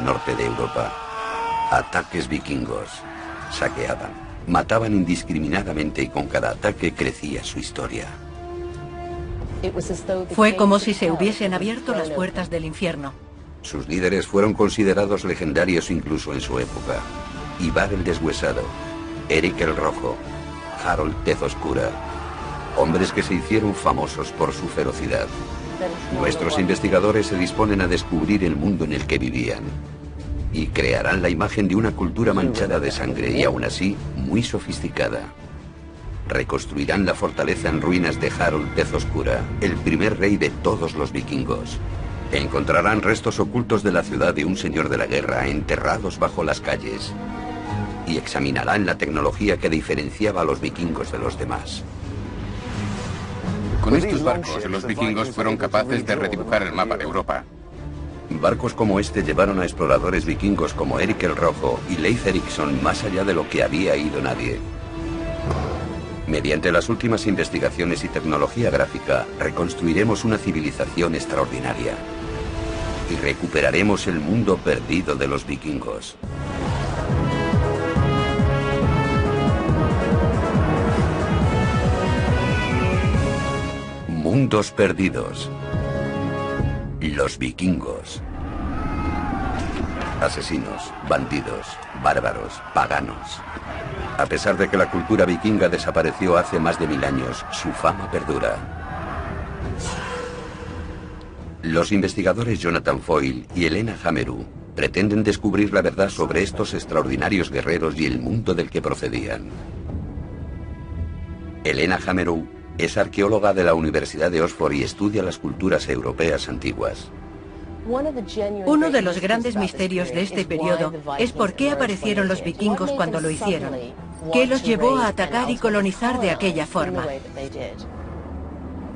norte de Europa. Ataques vikingos. Saqueaban, mataban indiscriminadamente y con cada ataque crecía su historia. Fue como si se hubiesen abierto las puertas del infierno. Sus líderes fueron considerados legendarios incluso en su época. Ivar el Deshuesado, Eric el Rojo, Harold Tez Oscura. Hombres que se hicieron famosos por su ferocidad. Nuestros investigadores se disponen a descubrir el mundo en el que vivían. Y crearán la imagen de una cultura manchada de sangre y aún así muy sofisticada. Reconstruirán la fortaleza en ruinas de Harold Tez Oscura, el primer rey de todos los vikingos. Encontrarán restos ocultos de la ciudad de un señor de la guerra enterrados bajo las calles. Y examinarán la tecnología que diferenciaba a los vikingos de los demás. Con estos barcos, los vikingos fueron capaces de redibujar el mapa de Europa. Barcos como este llevaron a exploradores vikingos como Eric el Rojo y Leif Erikson más allá de lo que había ido nadie. Mediante las últimas investigaciones y tecnología gráfica, reconstruiremos una civilización extraordinaria. Y recuperaremos el mundo perdido de los vikingos. Mundos perdidos. Los vikingos. Asesinos, bandidos, bárbaros, paganos. A pesar de que la cultura vikinga desapareció hace más de 1000 años, su fama perdura. Los investigadores Jonathan Foyle y Elena Hamerow pretenden descubrir la verdad sobre estos extraordinarios guerreros y el mundo del que procedían. Elena Hamerow es arqueóloga de la Universidad de Oxford y estudia las culturas europeas antiguas. Uno de los grandes misterios de este periodo es por qué aparecieron los vikingos cuando lo hicieron. ¿Qué los llevó a atacar y colonizar de aquella forma?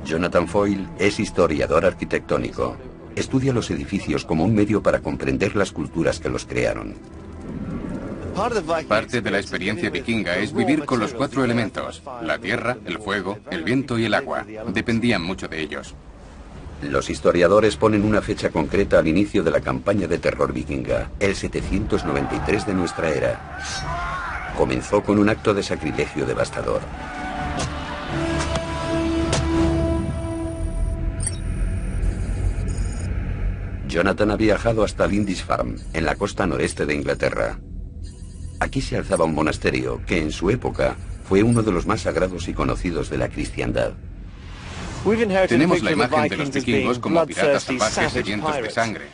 Jonathan Foyle es historiador arquitectónico. Estudia los edificios como un medio para comprender las culturas que los crearon. Parte de la experiencia vikinga es vivir con los 4 elementos: la tierra, el fuego, el viento y el agua. Dependían mucho de ellos. Los historiadores ponen una fecha concreta al inicio de la campaña de terror vikinga, el 793 de nuestra era. Comenzó con un acto de sacrilegio devastador. Jonathan ha viajado hasta Lindisfarne, en la costa noreste de Inglaterra. Aquí se alzaba un monasterio que en su época fue uno de los más sagrados y conocidos de la cristiandad. Tenemos la imagen de los vikingos como piratas salvajes sedientos de sangre.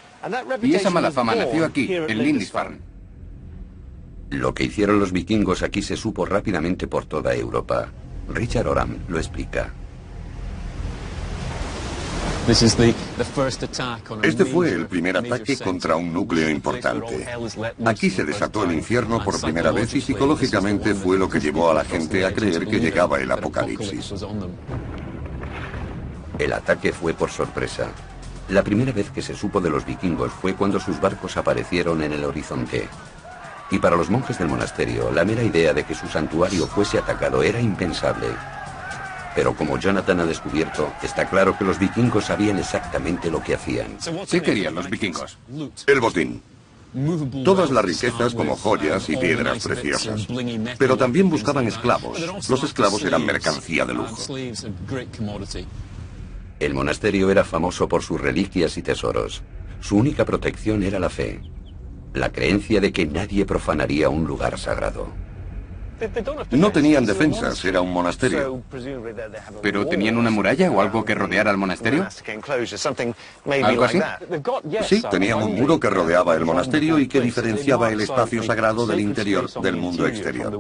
Y esa mala fama nació aquí, en Lindisfarne. Lo que hicieron los vikingos aquí se supo rápidamente por toda Europa. Richard Oram lo explica. Este fue el primer ataque contra un núcleo importante. Aquí se desató el infierno por primera vez y psicológicamente fue lo que llevó a la gente a creer que llegaba el apocalipsis. El ataque fue por sorpresa. La primera vez que se supo de los vikingos fue cuando sus barcos aparecieron en el horizonte. Y para los monjes del monasterio, la mera idea de que su santuario fuese atacado era impensable. Pero como Jonathan ha descubierto, está claro que los vikingos sabían exactamente lo que hacían. ¿Qué querían los vikingos? El botín. Todas las riquezas como joyas y piedras preciosas. Pero también buscaban esclavos. Los esclavos eran mercancía de lujo. El monasterio era famoso por sus reliquias y tesoros. Su única protección era la fe. La creencia de que nadie profanaría un lugar sagrado. No tenían defensas, era un monasterio. ¿Pero tenían una muralla o algo que rodeara al monasterio? ¿Algo así? Sí, tenían un muro que rodeaba el monasterio y que diferenciaba el espacio sagrado del interior del mundo exterior.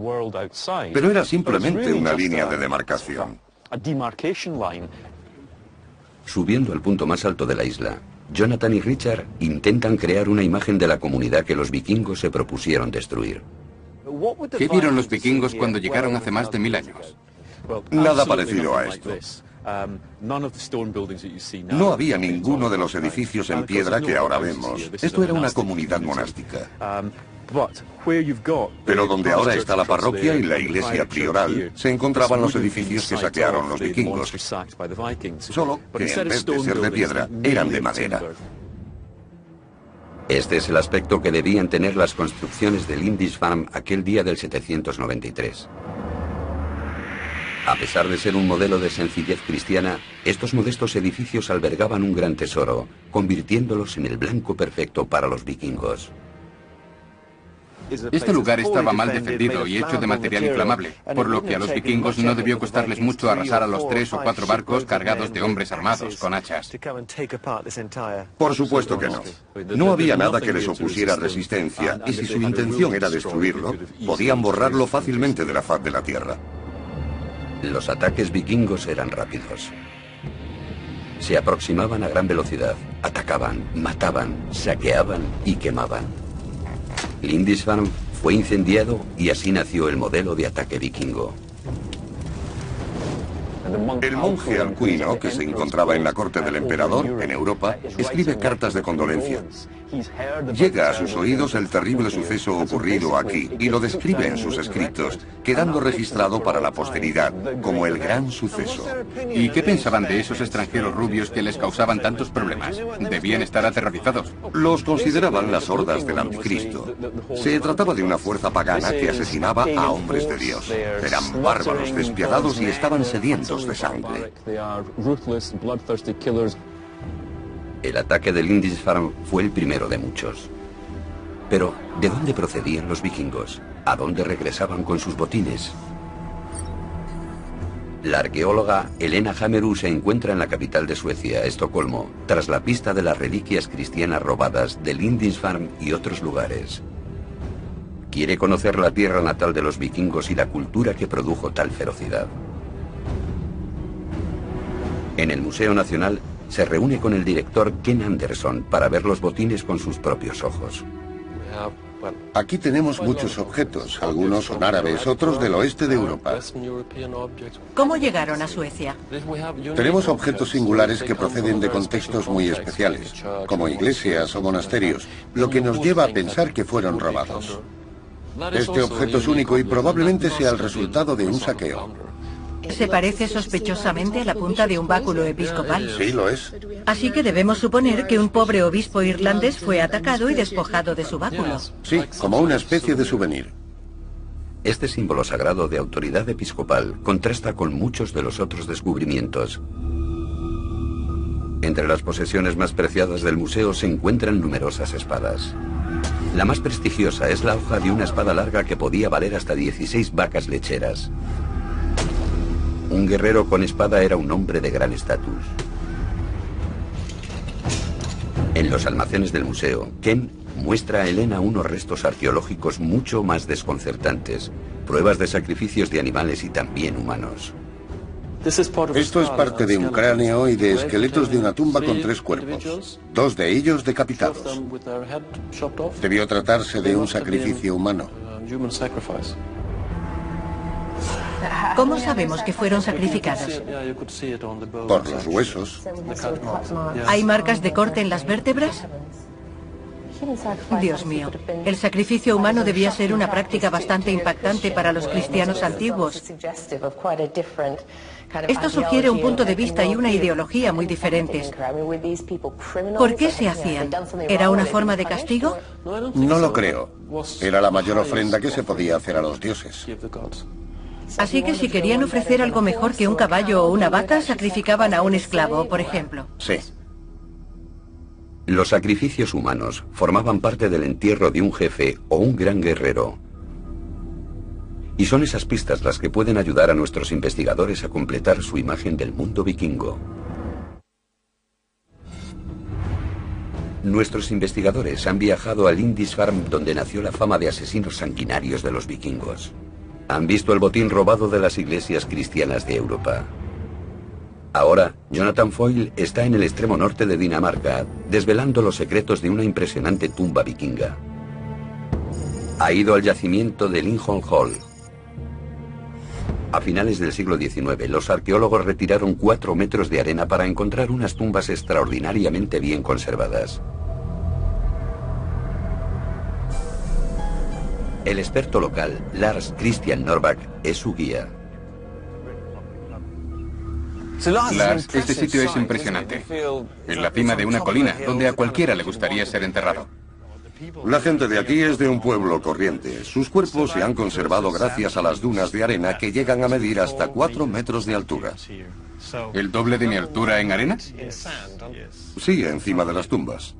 Pero era simplemente una línea de demarcación. Subiendo al punto más alto de la isla, Jonathan y Richard intentan crear una imagen de la comunidad que los vikingos se propusieron destruir. ¿Qué vieron los vikingos cuando llegaron hace más de 1000 años? Nada parecido a esto. No había ninguno de los edificios en piedra que ahora vemos. Esto era una comunidad monástica. Pero donde ahora está la parroquia y la iglesia prioral, se encontraban los edificios que saquearon los vikingos. Solo que en vez de ser de piedra, eran de madera. Este es el aspecto que debían tener las construcciones de Lindisfarne aquel día del 793. A pesar de ser un modelo de sencillez cristiana, estos modestos edificios albergaban un gran tesoro, convirtiéndolos en el blanco perfecto para los vikingos. Este lugar estaba mal defendido y hecho de material inflamable, por lo que a los vikingos no debió costarles mucho arrasar a los 3 o 4 barcos cargados de hombres armados con hachas. Por supuesto que no. No había nada que les opusiera resistencia, y si su intención era destruirlo, podían borrarlo fácilmente de la faz de la tierra. Los ataques vikingos eran rápidos. Se aproximaban a gran velocidad, atacaban, mataban, saqueaban y quemaban. Lindisfarne fue incendiado y así nació el modelo de ataque vikingo. El monje Alcuino, que se encontraba en la corte del emperador, en Europa, escribe cartas de condolencia. Llega a sus oídos el terrible suceso ocurrido aquí y lo describe en sus escritos, quedando registrado para la posteridad como el gran suceso. ¿Y qué pensaban de esos extranjeros rubios que les causaban tantos problemas? Debían estar aterrorizados. Los consideraban las hordas del anticristo. Se trataba de una fuerza pagana que asesinaba a hombres de Dios. Eran bárbaros, despiadados y estaban sedientos de sangre. El ataque de Lindisfarne fue el primero de muchos. Pero, ¿de dónde procedían los vikingos? ¿A dónde regresaban con sus botines? La arqueóloga Helena Hammerud se encuentra en la capital de Suecia, Estocolmo, tras la pista de las reliquias cristianas robadas de Lindisfarne y otros lugares. Quiere conocer la tierra natal de los vikingos y la cultura que produjo tal ferocidad. En el Museo Nacional se reúne con el director Ken Anderson para ver los botines con sus propios ojos. Aquí tenemos muchos objetos, algunos son árabes, otros del oeste de Europa. ¿Cómo llegaron a Suecia? Tenemos objetos singulares que proceden de contextos muy especiales, como iglesias o monasterios, lo que nos lleva a pensar que fueron robados. Este objeto es único y probablemente sea el resultado de un saqueo. Se parece sospechosamente a la punta de un báculo episcopal. Sí, lo es. Así que debemos suponer que un pobre obispo irlandés fue atacado y despojado de su báculo. Sí, como una especie de souvenir. Este símbolo sagrado de autoridad episcopal contrasta con muchos de los otros descubrimientos. Entre las posesiones más preciadas del museo se encuentran numerosas espadas. La más prestigiosa es la hoja de una espada larga que podía valer hasta 16 vacas lecheras. Un guerrero con espada era un hombre de gran estatus. En los almacenes del museo, Ken muestra a Helena unos restos arqueológicos mucho más desconcertantes, pruebas de sacrificios de animales y también humanos. Esto es parte de un cráneo y de esqueletos de una tumba con 3 cuerpos, 2 de ellos decapitados. Debió tratarse de un sacrificio humano. ¿Cómo sabemos que fueron sacrificados? Por los huesos. ¿Hay marcas de corte en las vértebras? Dios mío, el sacrificio humano debía ser una práctica bastante impactante para los cristianos antiguos. Esto sugiere un punto de vista y una ideología muy diferentes. ¿Por qué se hacían? ¿Era una forma de castigo? No lo creo. Era la mayor ofrenda que se podía hacer a los dioses. Así que si querían ofrecer algo mejor que un caballo o una vaca, sacrificaban a un esclavo, por ejemplo. Sí. Los sacrificios humanos formaban parte del entierro de un jefe o un gran guerrero. Y son esas pistas las que pueden ayudar a nuestros investigadores a completar su imagen del mundo vikingo. Nuestros investigadores han viajado a Lindisfarne, donde nació la fama de asesinos sanguinarios de los vikingos. Han visto el botín robado de las iglesias cristianas de Europa. Ahora, Jonathan Foyle está en el extremo norte de Dinamarca, desvelando los secretos de una impresionante tumba vikinga. Ha ido al yacimiento de Lindholm Hall. A finales del siglo XIX, los arqueólogos retiraron 4 metros de arena para encontrar unas tumbas extraordinariamente bien conservadas. El experto local, Lars Christian Norback, es su guía. Lars, este sitio es impresionante. En la cima de una colina, donde a cualquiera le gustaría ser enterrado. La gente de aquí es de un pueblo corriente. Sus cuerpos se han conservado gracias a las dunas de arena que llegan a medir hasta 4 metros de altura. ¿El doble de mi altura en arena? Sí, encima de las tumbas.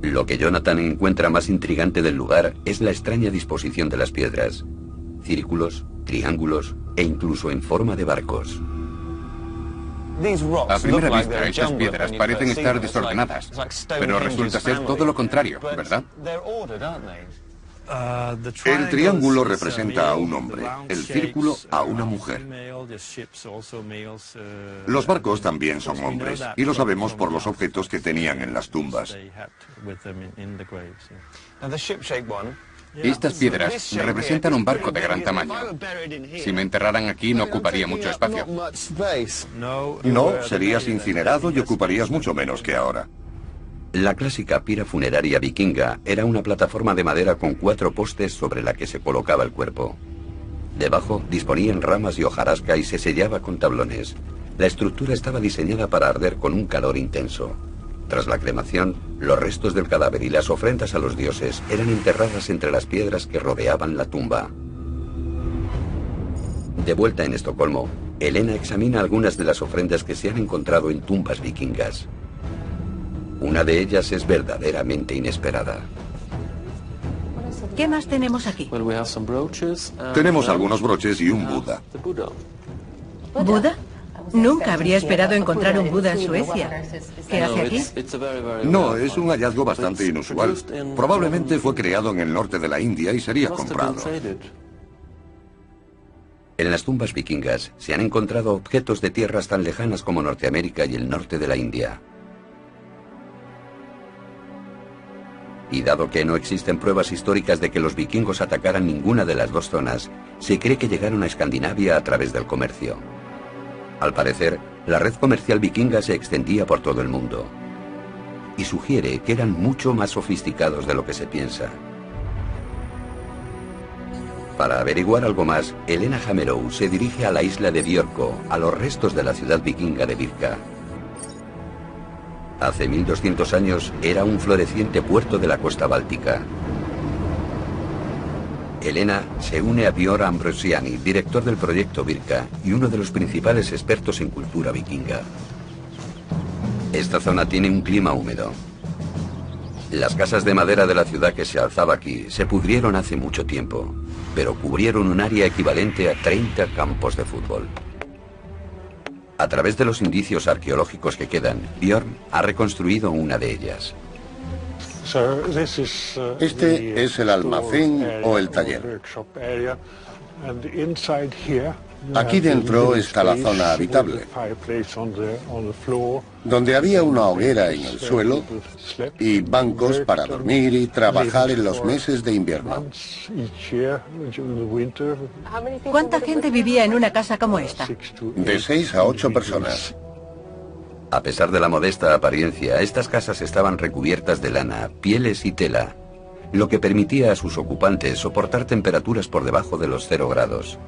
Lo que Jonathan encuentra más intrigante del lugar es la extraña disposición de las piedras. Círculos, triángulos e incluso en forma de barcos. A primera vista, estas piedras parecen estar desordenadas, pero resulta ser todo lo contrario, ¿verdad? El triángulo representa a un hombre, el círculo a una mujer. Los barcos también son hombres, y lo sabemos por los objetos que tenían en las tumbas. Estas piedras representan un barco de gran tamaño. Si me enterraran aquí no ocuparía mucho espacio. No, serías incinerado y ocuparías mucho menos que ahora. La clásica pira funeraria vikinga era una plataforma de madera con 4 postes sobre la que se colocaba el cuerpo. Debajo disponían ramas y hojarasca y se sellaba con tablones. La estructura estaba diseñada para arder con un calor intenso. Tras la cremación, los restos del cadáver y las ofrendas a los dioses eran enterradas entre las piedras que rodeaban la tumba. De vuelta en Estocolmo, Elena examina algunas de las ofrendas que se han encontrado en tumbas vikingas. Una de ellas es verdaderamente inesperada. ¿Qué más tenemos aquí? Tenemos algunos broches y un Buda. ¿Buda? Nunca habría esperado encontrar un Buda en Suecia. ¿Qué hace aquí? No, es un hallazgo bastante inusual. Probablemente fue creado en el norte de la India y sería comprado. En las tumbas vikingas se han encontrado objetos de tierras tan lejanas como Norteamérica y el norte de la India. Y dado que no existen pruebas históricas de que los vikingos atacaran ninguna de las dos zonas, se cree que llegaron a Escandinavia a través del comercio. Al parecer, la red comercial vikinga se extendía por todo el mundo. Y sugiere que eran mucho más sofisticados de lo que se piensa. Para averiguar algo más, Elena Hamerow se dirige a la isla de Björkö, a los restos de la ciudad vikinga de Birka. Hace 1200 años era un floreciente puerto de la costa báltica. Elena se une a Björn Ambrosiani, director del proyecto Birka y uno de los principales expertos en cultura vikinga. Esta zona tiene un clima húmedo. Las casas de madera de la ciudad que se alzaba aquí se pudrieron hace mucho tiempo, pero cubrieron un área equivalente a 30 campos de fútbol. A través de los indicios arqueológicos que quedan, Björn ha reconstruido una de ellas. Este es el almacén o el taller. Aquí dentro está la zona habitable, donde había una hoguera en el suelo y bancos para dormir y trabajar en los meses de invierno. ¿Cuánta gente vivía en una casa como esta? De 6 a 8 personas. A pesar de la modesta apariencia, estas casas estaban recubiertas de lana, pieles y tela, lo que permitía a sus ocupantes soportar temperaturas por debajo de los 0 grados.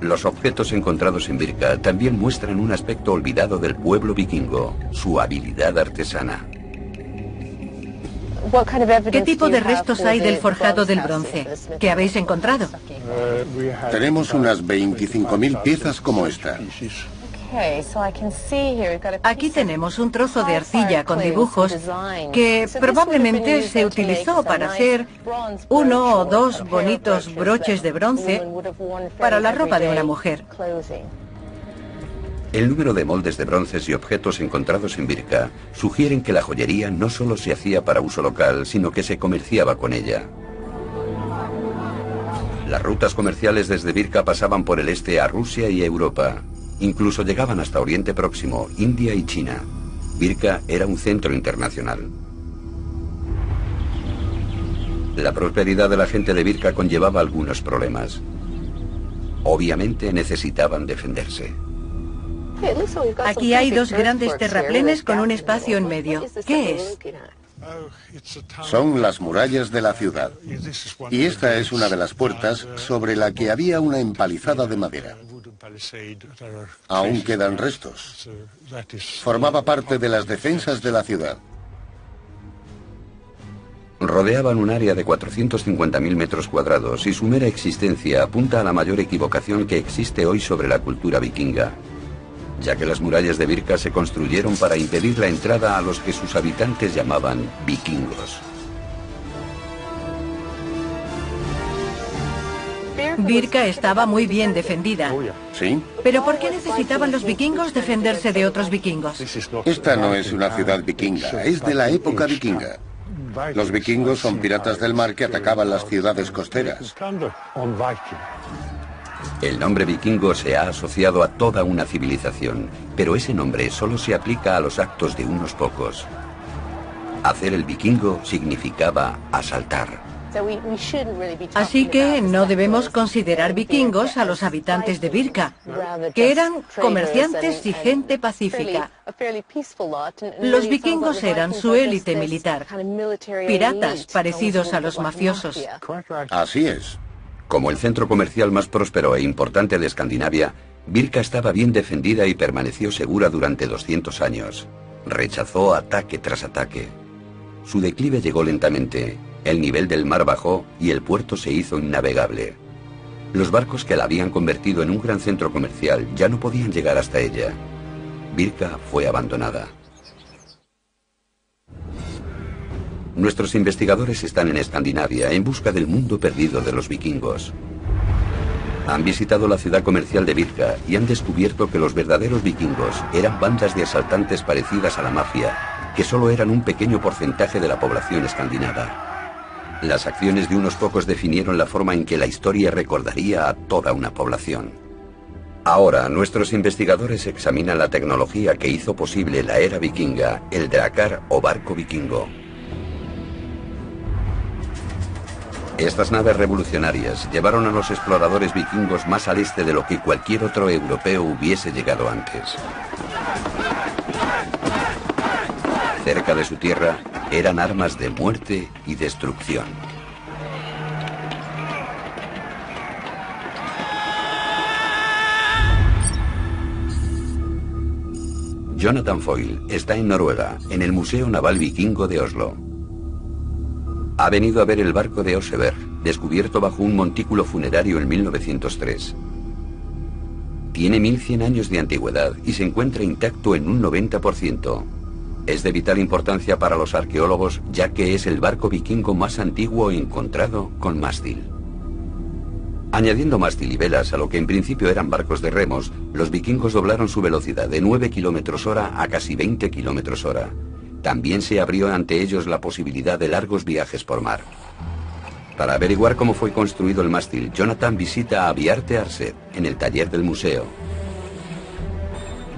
Los objetos encontrados en Birka también muestran un aspecto olvidado del pueblo vikingo, su habilidad artesana. ¿Qué tipo de restos hay del forjado del bronce? ¿Qué habéis encontrado? Tenemos unas 25.000 piezas como esta. Aquí tenemos un trozo de arcilla con dibujos que probablemente se utilizó para hacer 1 o 2 bonitos broches de bronce para la ropa de una mujer. El número de moldes de bronces y objetos encontrados en Birka sugieren que la joyería no solo se hacía para uso local, sino que se comerciaba con ella. Las rutas comerciales desde Birka pasaban por el este a Rusia y Europa. Incluso llegaban hasta Oriente Próximo, India y China. Birka era un centro internacional. La prosperidad de la gente de Birka conllevaba algunos problemas. Obviamente necesitaban defenderse. Aquí hay 2 grandes terraplenes con un espacio en medio. ¿Qué es? Son las murallas de la ciudad. Y esta es una de las puertas sobre la que había una empalizada de madera. Aún quedan restos. Formaba parte de las defensas de la ciudad. Rodeaban un área de 450.000 metros cuadrados y su mera existencia apunta a la mayor equivocación que existe hoy sobre la cultura vikinga, ya que las murallas de Birka se construyeron para impedir la entrada a los que sus habitantes llamaban vikingos. Birka estaba muy bien defendida. ¿Sí? ¿Pero por qué necesitaban los vikingos defenderse de otros vikingos? Esta no es una ciudad vikinga, es de la época vikinga. Los vikingos son piratas del mar que atacaban las ciudades costeras. El nombre vikingo se ha asociado a toda una civilización, pero ese nombre solo se aplica a los actos de unos pocos. Hacer el vikingo significaba asaltar. Así que no debemos considerar vikingos a los habitantes de Birka, que eran comerciantes y gente pacífica. Los vikingos eran su élite militar, piratas parecidos a los mafiosos. Así es. Como el centro comercial más próspero e importante de Escandinavia, Birka estaba bien defendida y permaneció segura durante 200 años. Rechazó ataque tras ataque. Su declive llegó lentamente. El nivel del mar bajó y el puerto se hizo innavegable. Los barcos que la habían convertido en un gran centro comercial ya no podían llegar hasta ella. Birka fue abandonada. Nuestros investigadores están en Escandinavia en busca del mundo perdido de los vikingos. Han visitado la ciudad comercial de Birka y han descubierto que los verdaderos vikingos eran bandas de asaltantes parecidas a la mafia, que solo eran un pequeño porcentaje de la población escandinava. Las acciones de unos pocos definieron la forma en que la historia recordaría a toda una población. Ahora, nuestros investigadores examinan la tecnología que hizo posible la era vikinga, el drakkar o barco vikingo. Estas naves revolucionarias llevaron a los exploradores vikingos más al este de lo que cualquier otro europeo hubiese llegado antes. Cerca de su tierra, eran armas de muerte y destrucción. Jonathan Foyle está en Noruega, en el Museo Naval Vikingo de Oslo. Ha venido a ver el barco de Oseberg, descubierto bajo un montículo funerario en 1903. Tiene 1100 años de antigüedad y se encuentra intacto en un 90%. Es de vital importancia para los arqueólogos, ya que es el barco vikingo más antiguo encontrado con mástil. Añadiendo mástil y velas a lo que en principio eran barcos de remos, los vikingos doblaron su velocidad de 9 km/h a casi 20 km/h. También se abrió ante ellos la posibilidad de largos viajes por mar. Para averiguar cómo fue construido el mástil, Jonathan visita a Bjarte Arset en el taller del museo.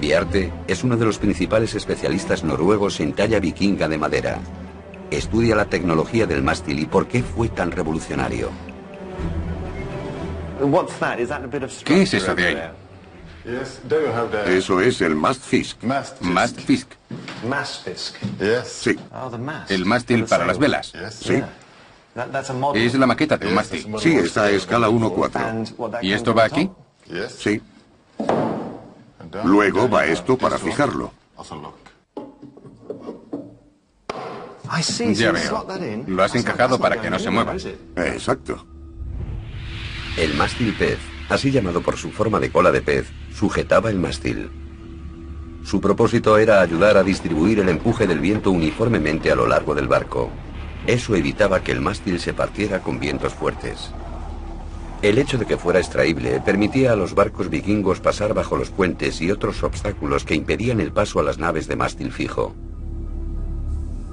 Bjarte es uno de los principales especialistas noruegos en talla vikinga de madera. Estudia la tecnología del mástil y por qué fue tan revolucionario. ¿Qué es eso de ahí? Eso es el mastfisk. Mastfisk. Sí. El mástil para las velas. Sí. Es la maqueta de un mástil. Sí, está a escala 1:4. ¿Y esto va aquí? Sí. Luego va esto para fijarlo. Ya veo. Lo has encajado para que no se mueva. Exacto. El mástil pez, así llamado por su forma de cola de pez, sujetaba el mástil. Su propósito era ayudar a distribuir el empuje del viento uniformemente a lo largo del barco. Eso evitaba que el mástil se partiera con vientos fuertes. El hecho de que fuera extraíble permitía a los barcos vikingos pasar bajo los puentes y otros obstáculos que impedían el paso a las naves de mástil fijo.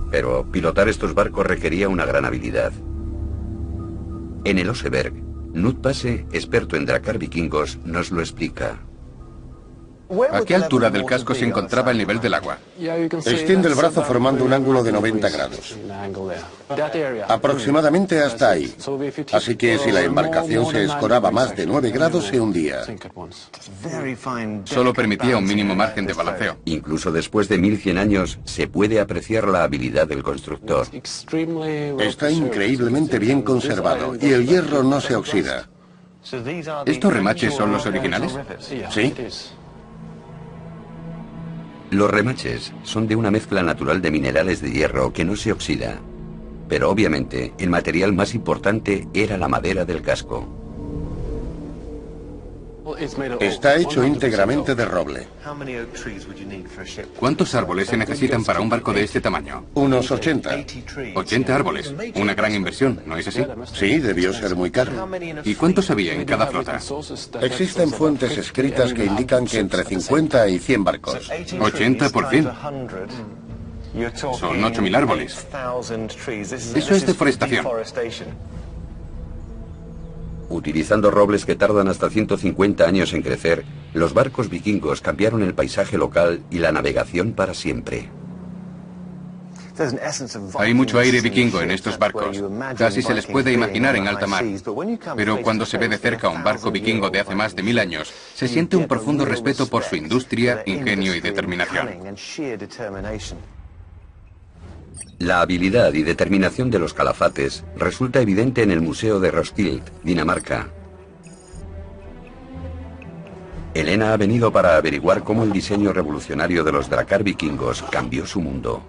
Pero pilotar estos barcos requería una gran habilidad. En el Oseberg, Knut Pase, experto en drakkar vikingos, nos lo explica. ¿A qué altura del casco se encontraba el nivel del agua? Extiende el brazo formando un ángulo de 90 grados. Aproximadamente hasta ahí. Así que si la embarcación se escoraba más de 9 grados se hundía. Solo permitía un mínimo margen de balanceo. Incluso después de 1100 años, se puede apreciar la habilidad del constructor. Está increíblemente bien conservado y el hierro no se oxida. ¿Estos remaches son los originales? Sí. Los remaches son de una mezcla natural de minerales de hierro que no se oxida. Pero obviamente, el material más importante era la madera del casco. Está hecho íntegramente de roble. ¿Cuántos árboles se necesitan para un barco de este tamaño? Unos 80. 80 árboles. Una gran inversión, ¿no es así? Sí, debió ser muy caro. ¿Y cuántos había en cada flota? Existen fuentes escritas que indican que entre 50 y 100 barcos. 80%. Son 8.000 árboles. Eso es deforestación. Utilizando robles que tardan hasta 150 años en crecer, los barcos vikingos cambiaron el paisaje local y la navegación para siempre. Hay mucho aire vikingo en estos barcos. Casi se les puede imaginar en alta mar. Pero cuando se ve de cerca un barco vikingo de hace más de 1000 años, se siente un profundo respeto por su industria, ingenio y determinación. La habilidad y determinación de los calafates resulta evidente en el Museo de Roskilde, Dinamarca. Elena ha venido para averiguar cómo el diseño revolucionario de los drakkar vikingos cambió su mundo.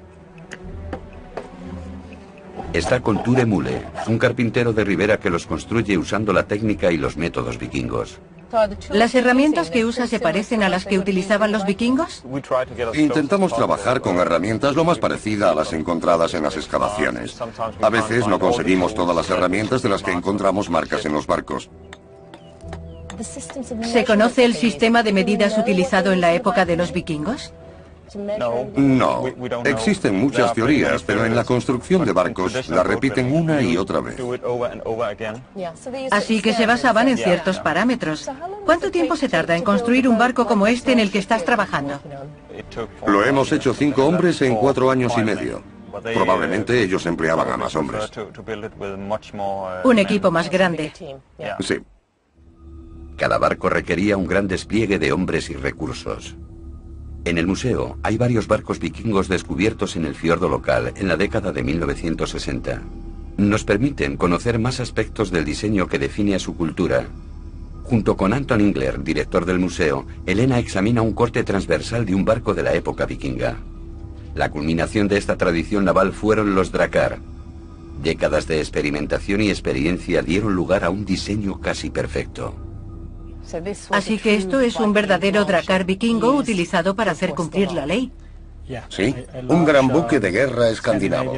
Está con Ture Mule, un carpintero de ribera que los construye usando la técnica y los métodos vikingos. ¿Las herramientas que usa se parecen a las que utilizaban los vikingos? Intentamos trabajar con herramientas lo más parecidas a las encontradas en las excavaciones. A veces no conseguimos todas las herramientas de las que encontramos marcas en los barcos. ¿Se conoce el sistema de medidas utilizado en la época de los vikingos? No, existen muchas teorías, pero en la construcción de barcos la repiten una y otra vez. Así que se basaban en ciertos parámetros. ¿Cuánto tiempo se tarda en construir un barco como este en el que estás trabajando? Lo hemos hecho 5 hombres en 4 años y medio. Probablemente ellos empleaban a más hombres. Un equipo más grande. Sí. Cada barco requería un gran despliegue de hombres y recursos. En el museo hay varios barcos vikingos descubiertos en el fiordo local en la década de 1960. Nos permiten conocer más aspectos del diseño que define a su cultura. Junto con Anton Ingler, director del museo, Elena examina un corte transversal de un barco de la época vikinga. La culminación de esta tradición naval fueron los drakkar. Décadas de experimentación y experiencia dieron lugar a un diseño casi perfecto. Así que esto es un verdadero drakkar vikingo utilizado para hacer cumplir la ley. Sí, un gran buque de guerra escandinavo.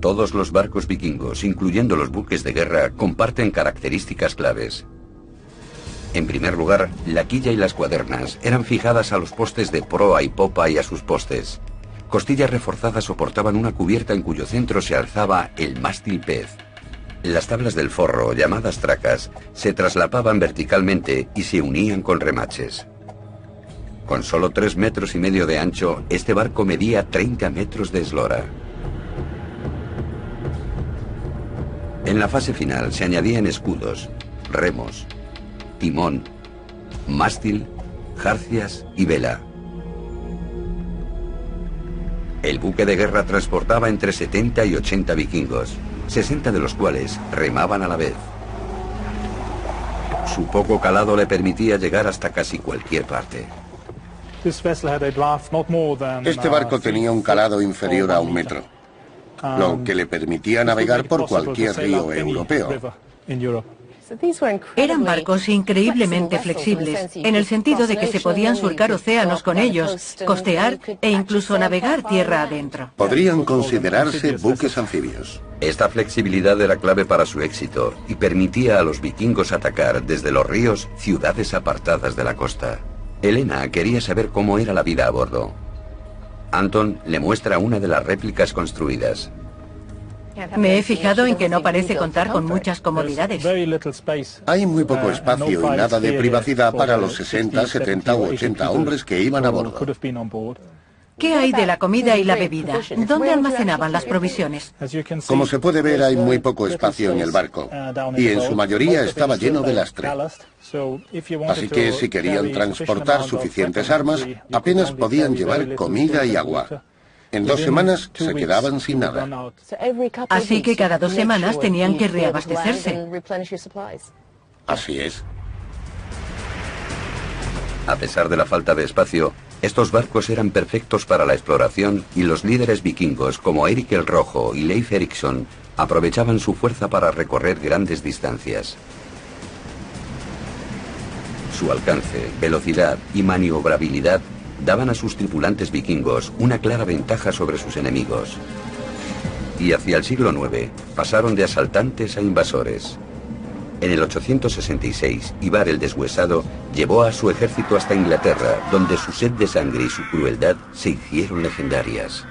Todos los barcos vikingos, incluyendo los buques de guerra, comparten características claves. En primer lugar, la quilla y las cuadernas eran fijadas a los postes de proa y popa y a sus postes. Costillas reforzadas soportaban una cubierta en cuyo centro se alzaba el mástil pez. Las tablas del forro, llamadas tracas, se traslapaban verticalmente y se unían con remaches. Con solo 3,5 metros de ancho, este barco medía 30 metros de eslora. En la fase final se añadían escudos, remos, timón, mástil, jarcias y vela. El buque de guerra transportaba entre 70 y 80 vikingos, 60 de los cuales remaban a la vez. Su poco calado le permitía llegar hasta casi cualquier parte. Este barco tenía un calado inferior a 1 metro, lo que le permitía navegar por cualquier río europeo. Eran barcos increíblemente flexibles, en el sentido de que se podían surcar océanos con ellos, costear e incluso navegar tierra adentro. Podrían considerarse buques anfibios. Esta flexibilidad era clave para su éxito y permitía a los vikingos atacar desde los ríos ciudades apartadas de la costa. Elena quería saber cómo era la vida a bordo. Anton le muestra una de las réplicas construidas. Me he fijado en que no parece contar con muchas comodidades. Hay muy poco espacio y nada de privacidad para los 60, 70 u 80 hombres que iban a bordo. ¿Qué hay de la comida y la bebida? ¿Dónde almacenaban las provisiones? Como se puede ver, hay muy poco espacio en el barco, y en su mayoría estaba lleno de lastre. Así que si querían transportar suficientes armas, apenas podían llevar comida y agua. En 2 semanas se quedaban sin nada. Así que cada 2 semanas tenían que reabastecerse. Así es. A pesar de la falta de espacio, Estos barcos eran perfectos para la exploración y los líderes vikingos como Erik el Rojo y Leif Erikson aprovechaban su fuerza para recorrer grandes distancias. Su alcance, velocidad y maniobrabilidad daban a sus tripulantes vikingos una clara ventaja sobre sus enemigos. Y hacia el siglo IX pasaron de asaltantes a invasores. En el 866, Ivar el Deshuesado llevó a su ejército hasta Inglaterra, donde su sed de sangre y su crueldad se hicieron legendarias.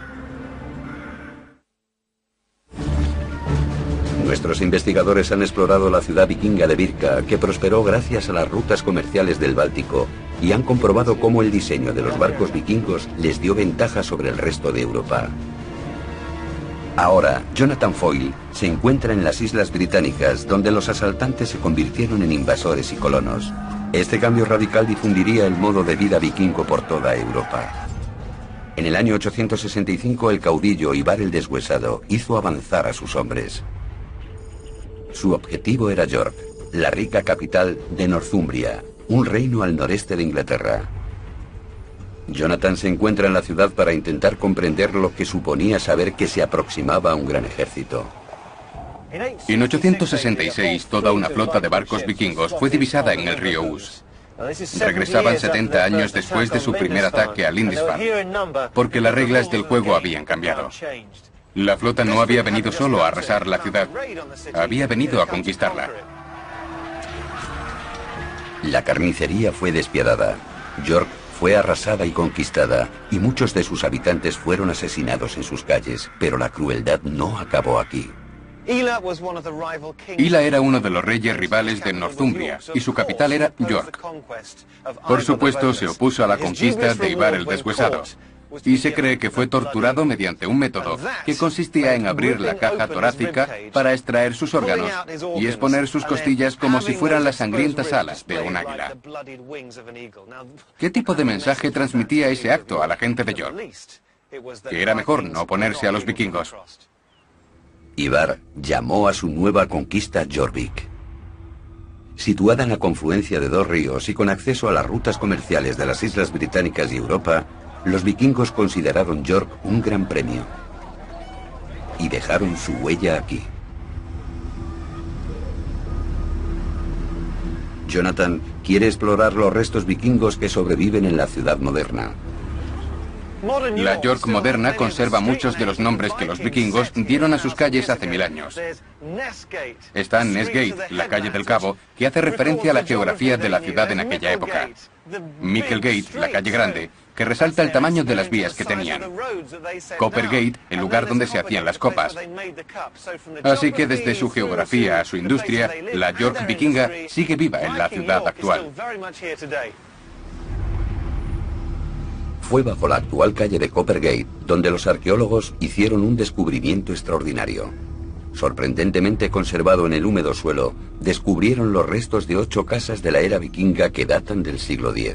Nuestros investigadores han explorado la ciudad vikinga de Birka, que prosperó gracias a las rutas comerciales del Báltico, y han comprobado cómo el diseño de los barcos vikingos les dio ventaja sobre el resto de Europa. Ahora, Jonathan Foyle se encuentra en las Islas Británicas, donde los asaltantes se convirtieron en invasores y colonos. Este cambio radical difundiría el modo de vida vikingo por toda Europa. En el año 865, el caudillo Ivar el Deshuesado hizo avanzar a sus hombres. Su objetivo era York, la rica capital de Northumbria, un reino al noreste de Inglaterra. Jonathan se encuentra en la ciudad para intentar comprender lo que suponía saber que se aproximaba a un gran ejército. En 866, toda una flota de barcos vikingos fue divisada en el río Ouse. Regresaban 70 años después de su primer ataque a Lindisfarne, porque las reglas del juego habían cambiado. La flota no había venido solo a arrasar la ciudad, había venido a conquistarla. La carnicería fue despiadada. York fue arrasada y conquistada, y muchos de sus habitantes fueron asesinados en sus calles, pero la crueldad no acabó aquí. Ila era uno de los reyes rivales de Northumbria, y su capital era York. Por supuesto, se opuso a la conquista de Ivar el Deshuesado, y se cree que fue torturado mediante un método que consistía en abrir la caja torácica para extraer sus órganos y exponer sus costillas como si fueran las sangrientas alas de un águila. ¿Qué tipo de mensaje transmitía ese acto a la gente de York? Que era mejor no oponerse a los vikingos. Ivar llamó a su nueva conquista Jorvik. Situada en la confluencia de dos ríos y con acceso a las rutas comerciales de las Islas Británicas y Europa, los vikingos consideraron York un gran premio y dejaron su huella aquí. Jonathan quiere explorar los restos vikingos que sobreviven en la ciudad moderna. La York moderna conserva muchos de los nombres que los vikingos dieron a sus calles hace 1000 años. Está Nessgate, la calle del Cabo, que hace referencia a la geografía de la ciudad en aquella época. Micklegate, la calle grande, que resalta el tamaño de las vías que tenían. Coppergate, el lugar donde se hacían las copas. Así que desde su geografía a su industria, la York vikinga sigue viva en la ciudad actual. Fue bajo la actual calle de Coppergate donde los arqueólogos hicieron un descubrimiento extraordinario. Sorprendentemente conservado en el húmedo suelo, descubrieron los restos de 8 casas de la era vikinga que datan del siglo X.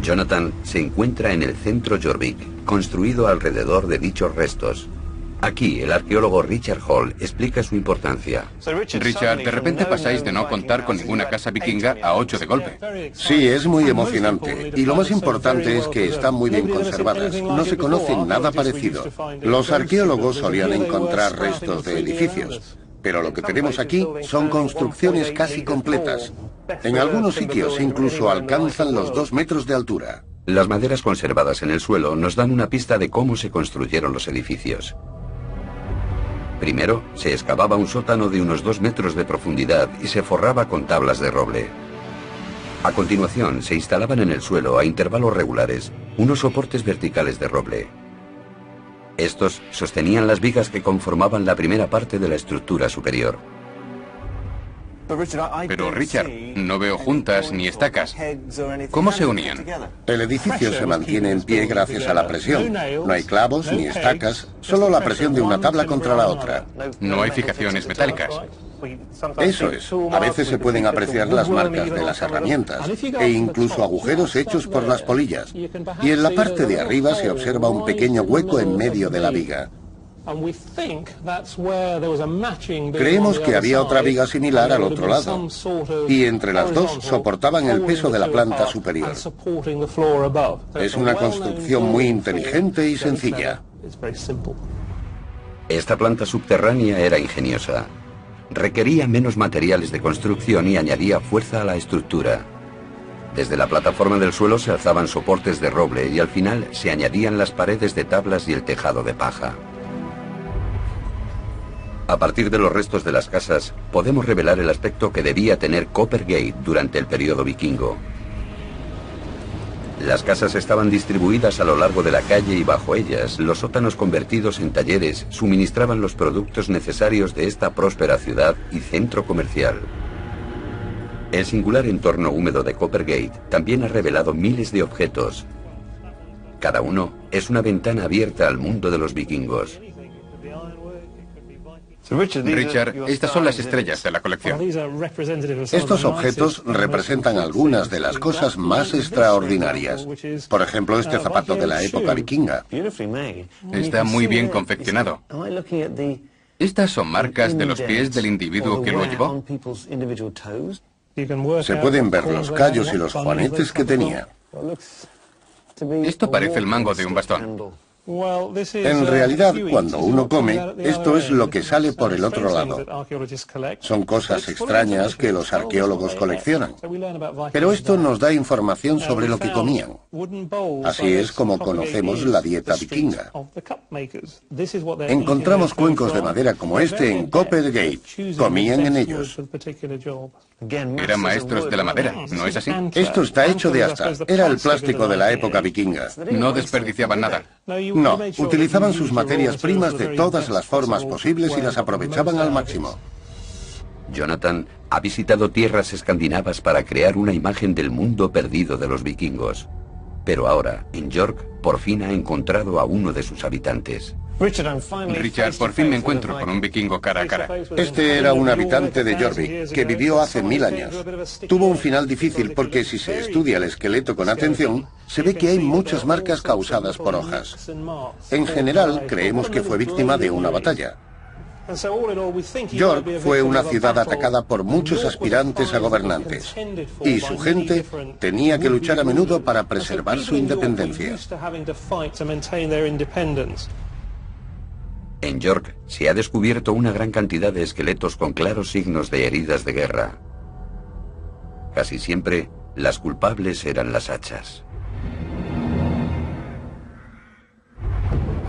Jonathan se encuentra en el centro Jorvik, construido alrededor de dichos restos. Aquí, el arqueólogo Richard Hall explica su importancia. Richard, de repente pasáis de no contar con ninguna casa vikinga a 8 de golpe. Sí, es muy emocionante. Y lo más importante es que están muy bien conservadas. No se conoce nada parecido. Los arqueólogos solían encontrar restos de edificios, pero lo que tenemos aquí son construcciones casi completas. En algunos sitios incluso alcanzan los 2 metros de altura. Las maderas conservadas en el suelo nos dan una pista de cómo se construyeron los edificios. Primero, se excavaba un sótano de unos 2 metros de profundidad y se forraba con tablas de roble. A continuación, se instalaban en el suelo, a intervalos regulares, unos soportes verticales de roble. Estos sostenían las vigas que conformaban la primera parte de la estructura superior. Pero Richard, no veo juntas ni estacas. ¿Cómo se unían? El edificio se mantiene en pie gracias a la presión. No hay clavos ni estacas, solo la presión de una tabla contra la otra. No hay fijaciones metálicas. Eso es. A veces se pueden apreciar las marcas de las herramientas e incluso agujeros hechos por las polillas. Y en la parte de arriba se observa un pequeño hueco en medio de la viga. Creemos que había otra viga similar al otro lado, y entre las dos soportaban el peso de la planta superior. Es una construcción muy inteligente y sencilla. Esta planta subterránea era ingeniosa. Requería menos materiales de construcción y añadía fuerza a la estructura. Desde la plataforma del suelo se alzaban soportes de roble y al final se añadían las paredes de tablas y el tejado de paja. A partir de los restos de las casas, podemos revelar el aspecto que debía tener Coppergate durante el periodo vikingo. Las casas estaban distribuidas a lo largo de la calle y bajo ellas, los sótanos convertidos en talleres suministraban los productos necesarios de esta próspera ciudad y centro comercial. El singular entorno húmedo de Coppergate también ha revelado miles de objetos. Cada uno es una ventana abierta al mundo de los vikingos. Richard, estas son las estrellas de la colección. Estos objetos representan algunas de las cosas más extraordinarias. Por ejemplo, este zapato de la época vikinga. Está muy bien confeccionado. ¿Estas son marcas de los pies del individuo que lo llevó? Se pueden ver los callos y los juanetes que tenía. Esto parece el mango de un bastón. En realidad, cuando uno come, esto es lo que sale por el otro lado. Son cosas extrañas que los arqueólogos coleccionan. Pero esto nos da información sobre lo que comían. Así es como conocemos la dieta vikinga. Encontramos cuencos de madera como este en Coppergate. Comían en ellos. Eran maestros de la madera, ¿no es así? Esto está hecho de asta. Era el plástico de la época vikinga. No desperdiciaban nada. No, utilizaban sus materias primas de todas las formas posibles y las aprovechaban al máximo. Jonathan ha visitado tierras escandinavas para crear una imagen del mundo perdido de los vikingos. Pero ahora, en York, por fin ha encontrado a uno de sus habitantes. Richard, por fin me encuentro con un vikingo cara a cara. Este era un habitante de Jorvik, que vivió hace 1000 años. Tuvo un final difícil porque si se estudia el esqueleto con atención, se ve que hay muchas marcas causadas por hojas. En general, creemos que fue víctima de una batalla. York fue una ciudad atacada por muchos aspirantes a gobernantes, y su gente tenía que luchar a menudo para preservar su independencia. En York se ha descubierto una gran cantidad de esqueletos con claros signos de heridas de guerra. Casi siempre, las culpables eran las hachas.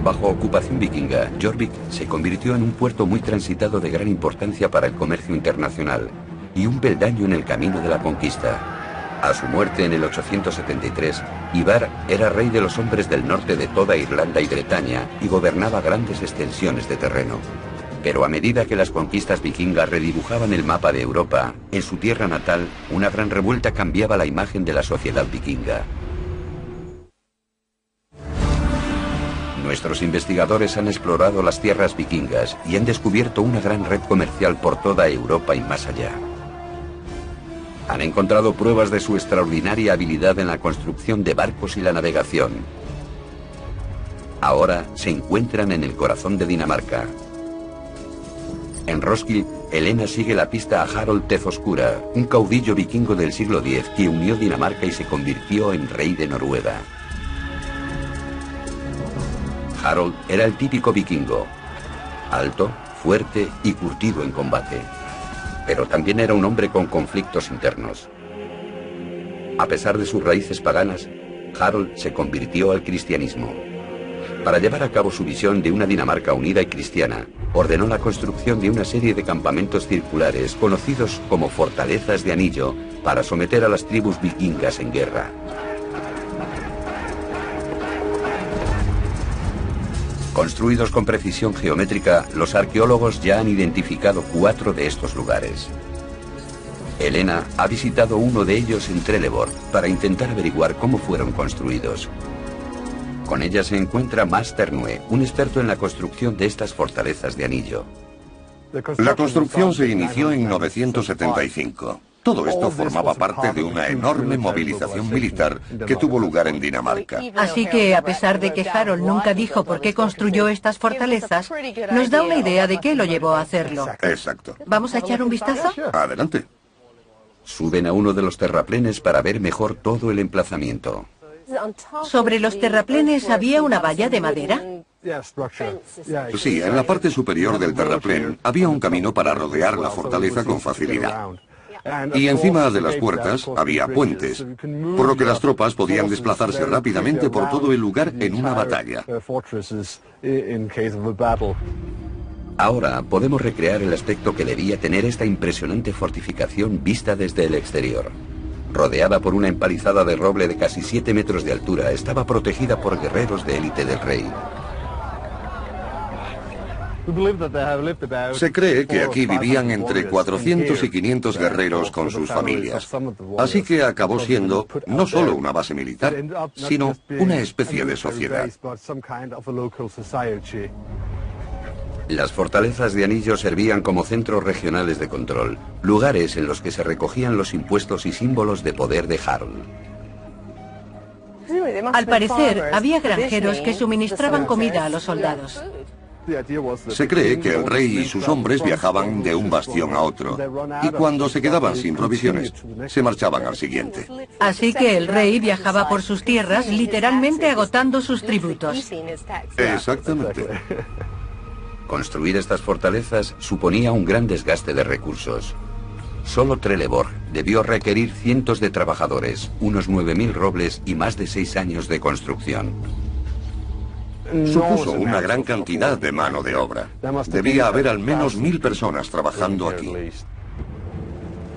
Bajo ocupación vikinga, Jorvik se convirtió en un puerto muy transitado de gran importancia para el comercio internacional y un peldaño en el camino de la conquista. A su muerte en el 873, Ivar era rey de los hombres del norte de toda Irlanda y Bretaña y gobernaba grandes extensiones de terreno. Pero a medida que las conquistas vikingas redibujaban el mapa de Europa, en su tierra natal, una gran revuelta cambiaba la imagen de la sociedad vikinga. Nuestros investigadores han explorado las tierras vikingas y han descubierto una gran red comercial por toda Europa y más allá. Han encontrado pruebas de su extraordinaria habilidad en la construcción de barcos y la navegación. Ahora se encuentran en el corazón de Dinamarca. En Roskilde, Helena sigue la pista a Harold Tezoscura, un caudillo vikingo del siglo X que unió Dinamarca y se convirtió en rey de Noruega. Harold era el típico vikingo, alto, fuerte y curtido en combate. Pero también era un hombre con conflictos internos. A pesar de sus raíces paganas, Harold se convirtió al cristianismo. Para llevar a cabo su visión de una Dinamarca unida y cristiana, ordenó la construcción de una serie de campamentos circulares conocidos como fortalezas de anillo para someter a las tribus vikingas en guerra. Construidos con precisión geométrica, los arqueólogos ya han identificado 4 de estos lugares. Helena ha visitado uno de ellos en Trelleborg para intentar averiguar cómo fueron construidos. Con ella se encuentra Mads Ternue, un experto en la construcción de estas fortalezas de anillo. La construcción se inició en 975. Todo esto formaba parte de una enorme movilización militar que tuvo lugar en Dinamarca. Así que, a pesar de que Harold nunca dijo por qué construyó estas fortalezas, nos da una idea de qué lo llevó a hacerlo. Exacto. ¿Vamos a echar un vistazo? Adelante. Suben a uno de los terraplenes para ver mejor todo el emplazamiento. Sobre los terraplenes había una valla de madera. Sí, en la parte superior del terraplén había un camino para rodear la fortaleza con facilidad. Y encima de las puertas había puentes, por lo que las tropas podían desplazarse rápidamente por todo el lugar en una batalla. Ahora podemos recrear el aspecto que debía tener esta impresionante fortificación vista desde el exterior. Rodeada por una empalizada de roble de casi 7 metros de altura, estaba protegida por guerreros de élite del rey. Se cree que aquí vivían entre 400 y 500 guerreros con sus familias. Así que acabó siendo no solo una base militar, sino una especie de sociedad. Las fortalezas de anillo servían como centros regionales de control, lugares en los que se recogían los impuestos y símbolos de poder de Harold. Al parecer, había granjeros que suministraban comida a los soldados. Se cree que el rey y sus hombres viajaban de un bastión a otro, y cuando se quedaban sin provisiones, se marchaban al siguiente. Así que el rey viajaba por sus tierras, literalmente agotando sus tributos. Exactamente. Construir estas fortalezas suponía un gran desgaste de recursos. Solo Trelleborg debió requerir cientos de trabajadores, unos 9.000 robles y más de 6 años de construcción. Supuso una gran cantidad de mano de obra. Debía haber al menos 1.000 personas trabajando aquí.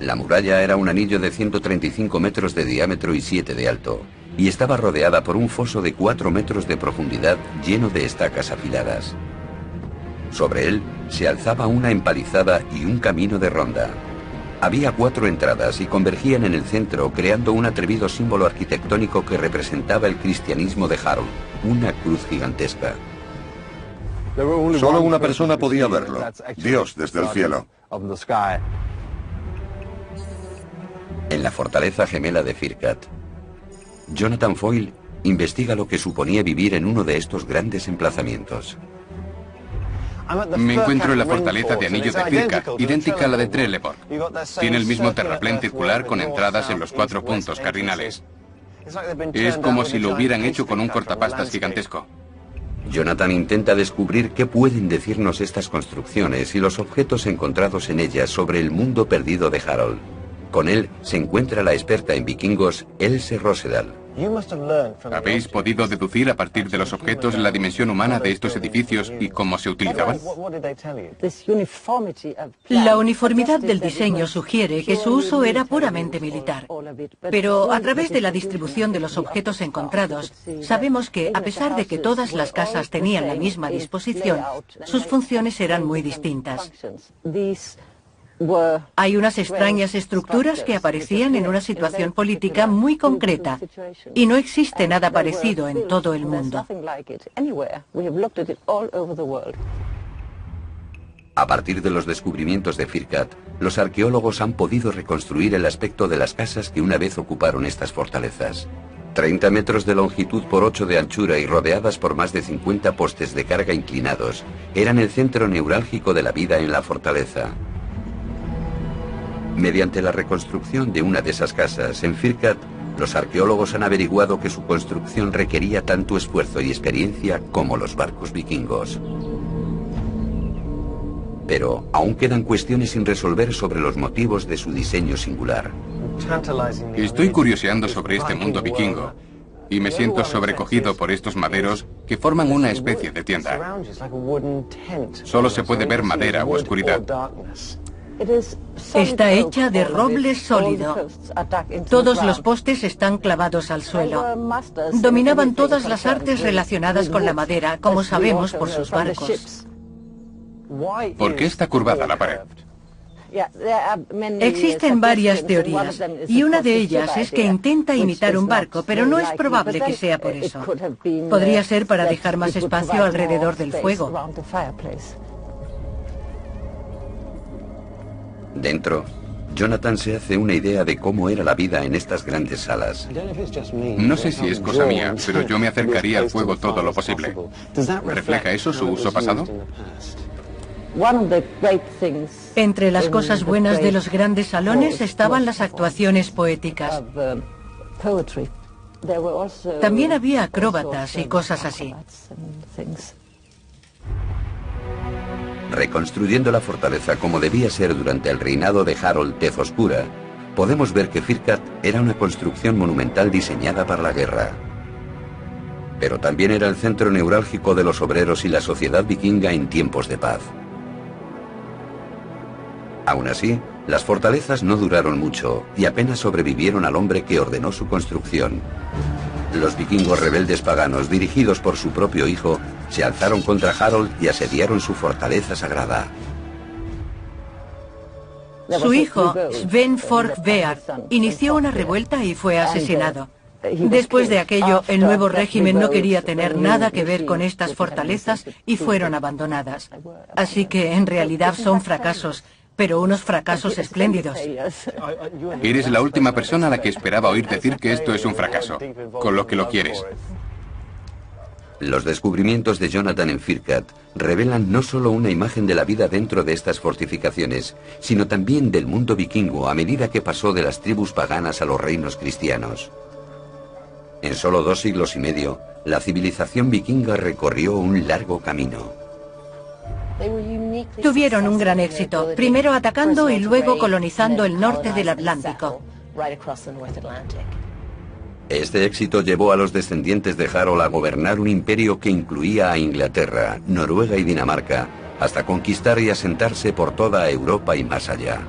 La muralla era un anillo de 135 metros de diámetro y 7 de alto, y estaba rodeada por un foso de 4 metros de profundidad lleno de estacas afiladas. Sobre él se alzaba una empalizada y un camino de ronda. Había 4 entradas y convergían en el centro, creando un atrevido símbolo arquitectónico que representaba el cristianismo de Harold, una cruz gigantesca. Solo una persona podía verlo, Dios desde el cielo. En la fortaleza gemela de Firkat, Jonathan Foyle investiga lo que suponía vivir en uno de estos grandes emplazamientos. Me encuentro en la fortaleza de anillo de Firkat, idéntica a la de Trelleborg. Tiene el mismo terraplén circular con entradas en los 4 puntos cardinales. Es como si lo hubieran hecho con un cortapastas gigantesco. Jonathan intenta descubrir qué pueden decirnos estas construcciones y los objetos encontrados en ellas sobre el mundo perdido de Harold. Con él se encuentra la experta en vikingos, Else Rosedal. ¿Habéis podido deducir a partir de los objetos la dimensión humana de estos edificios y cómo se utilizaban? La uniformidad del diseño sugiere que su uso era puramente militar. Pero a través de la distribución de los objetos encontrados, sabemos que, a pesar de que todas las casas tenían la misma disposición, sus funciones eran muy distintas. Hay unas extrañas estructuras que aparecían en una situación política muy concreta, y no existe nada parecido en todo el mundo. A partir de los descubrimientos de Firkat, los arqueólogos han podido reconstruir el aspecto de las casas que una vez ocuparon estas fortalezas. 30 metros de longitud por 8 de anchura y rodeadas por más de 50 postes de carga inclinados, eran el centro neurálgico de la vida en la fortaleza. Mediante la reconstrucción de una de esas casas en Firkat, los arqueólogos han averiguado que su construcción requería tanto esfuerzo y experiencia como los barcos vikingos. Pero aún quedan cuestiones sin resolver sobre los motivos de su diseño singular. Estoy curioseando sobre este mundo vikingo y me siento sobrecogido por estos maderos que forman una especie de tienda. Solo se puede ver madera u oscuridad. Está hecha de roble sólido. Todos los postes están clavados al suelo. Dominaban todas las artes relacionadas con la madera, como sabemos por sus barcos. ¿Por qué está curvada la pared? Existen varias teorías, y una de ellas es que intenta imitar un barco, pero no es probable que sea por eso. Podría ser para dejar más espacio alrededor del fuego. Dentro, Jonathan se hace una idea de cómo era la vida en estas grandes salas. No sé si es cosa mía, pero yo me acercaría al fuego todo lo posible. ¿Refleja eso su uso pasado? Entre las cosas buenas de los grandes salones estaban las actuaciones poéticas. También había acróbatas y cosas así. Reconstruyendo la fortaleza como debía ser durante el reinado de Harold Tez Oscura, podemos ver que Firkat era una construcción monumental diseñada para la guerra. Pero también era el centro neurálgico de los obreros y la sociedad vikinga en tiempos de paz. Aún así, las fortalezas no duraron mucho y apenas sobrevivieron al hombre que ordenó su construcción. Los vikingos rebeldes paganos, dirigidos por su propio hijo, se alzaron contra Harold y asediaron su fortaleza sagrada. Su hijo, Sven Forkbeard, inició una revuelta y fue asesinado. Después de aquello, el nuevo régimen no quería tener nada que ver con estas fortalezas y fueron abandonadas. Así que, en realidad, son fracasos, pero unos fracasos espléndidos. Eres la última persona a la que esperaba oír decir que esto es un fracaso, con lo que lo quieres. Los descubrimientos de Jonathan en Firkat revelan no solo una imagen de la vida dentro de estas fortificaciones, sino también del mundo vikingo a medida que pasó de las tribus paganas a los reinos cristianos. En solo 2 siglos y medio, la civilización vikinga recorrió un largo camino. Tuvieron un gran éxito, primero atacando y luego colonizando el norte del Atlántico. Este éxito llevó a los descendientes de Harold a gobernar un imperio que incluía a Inglaterra, Noruega y Dinamarca, hasta conquistar y asentarse por toda Europa y más allá.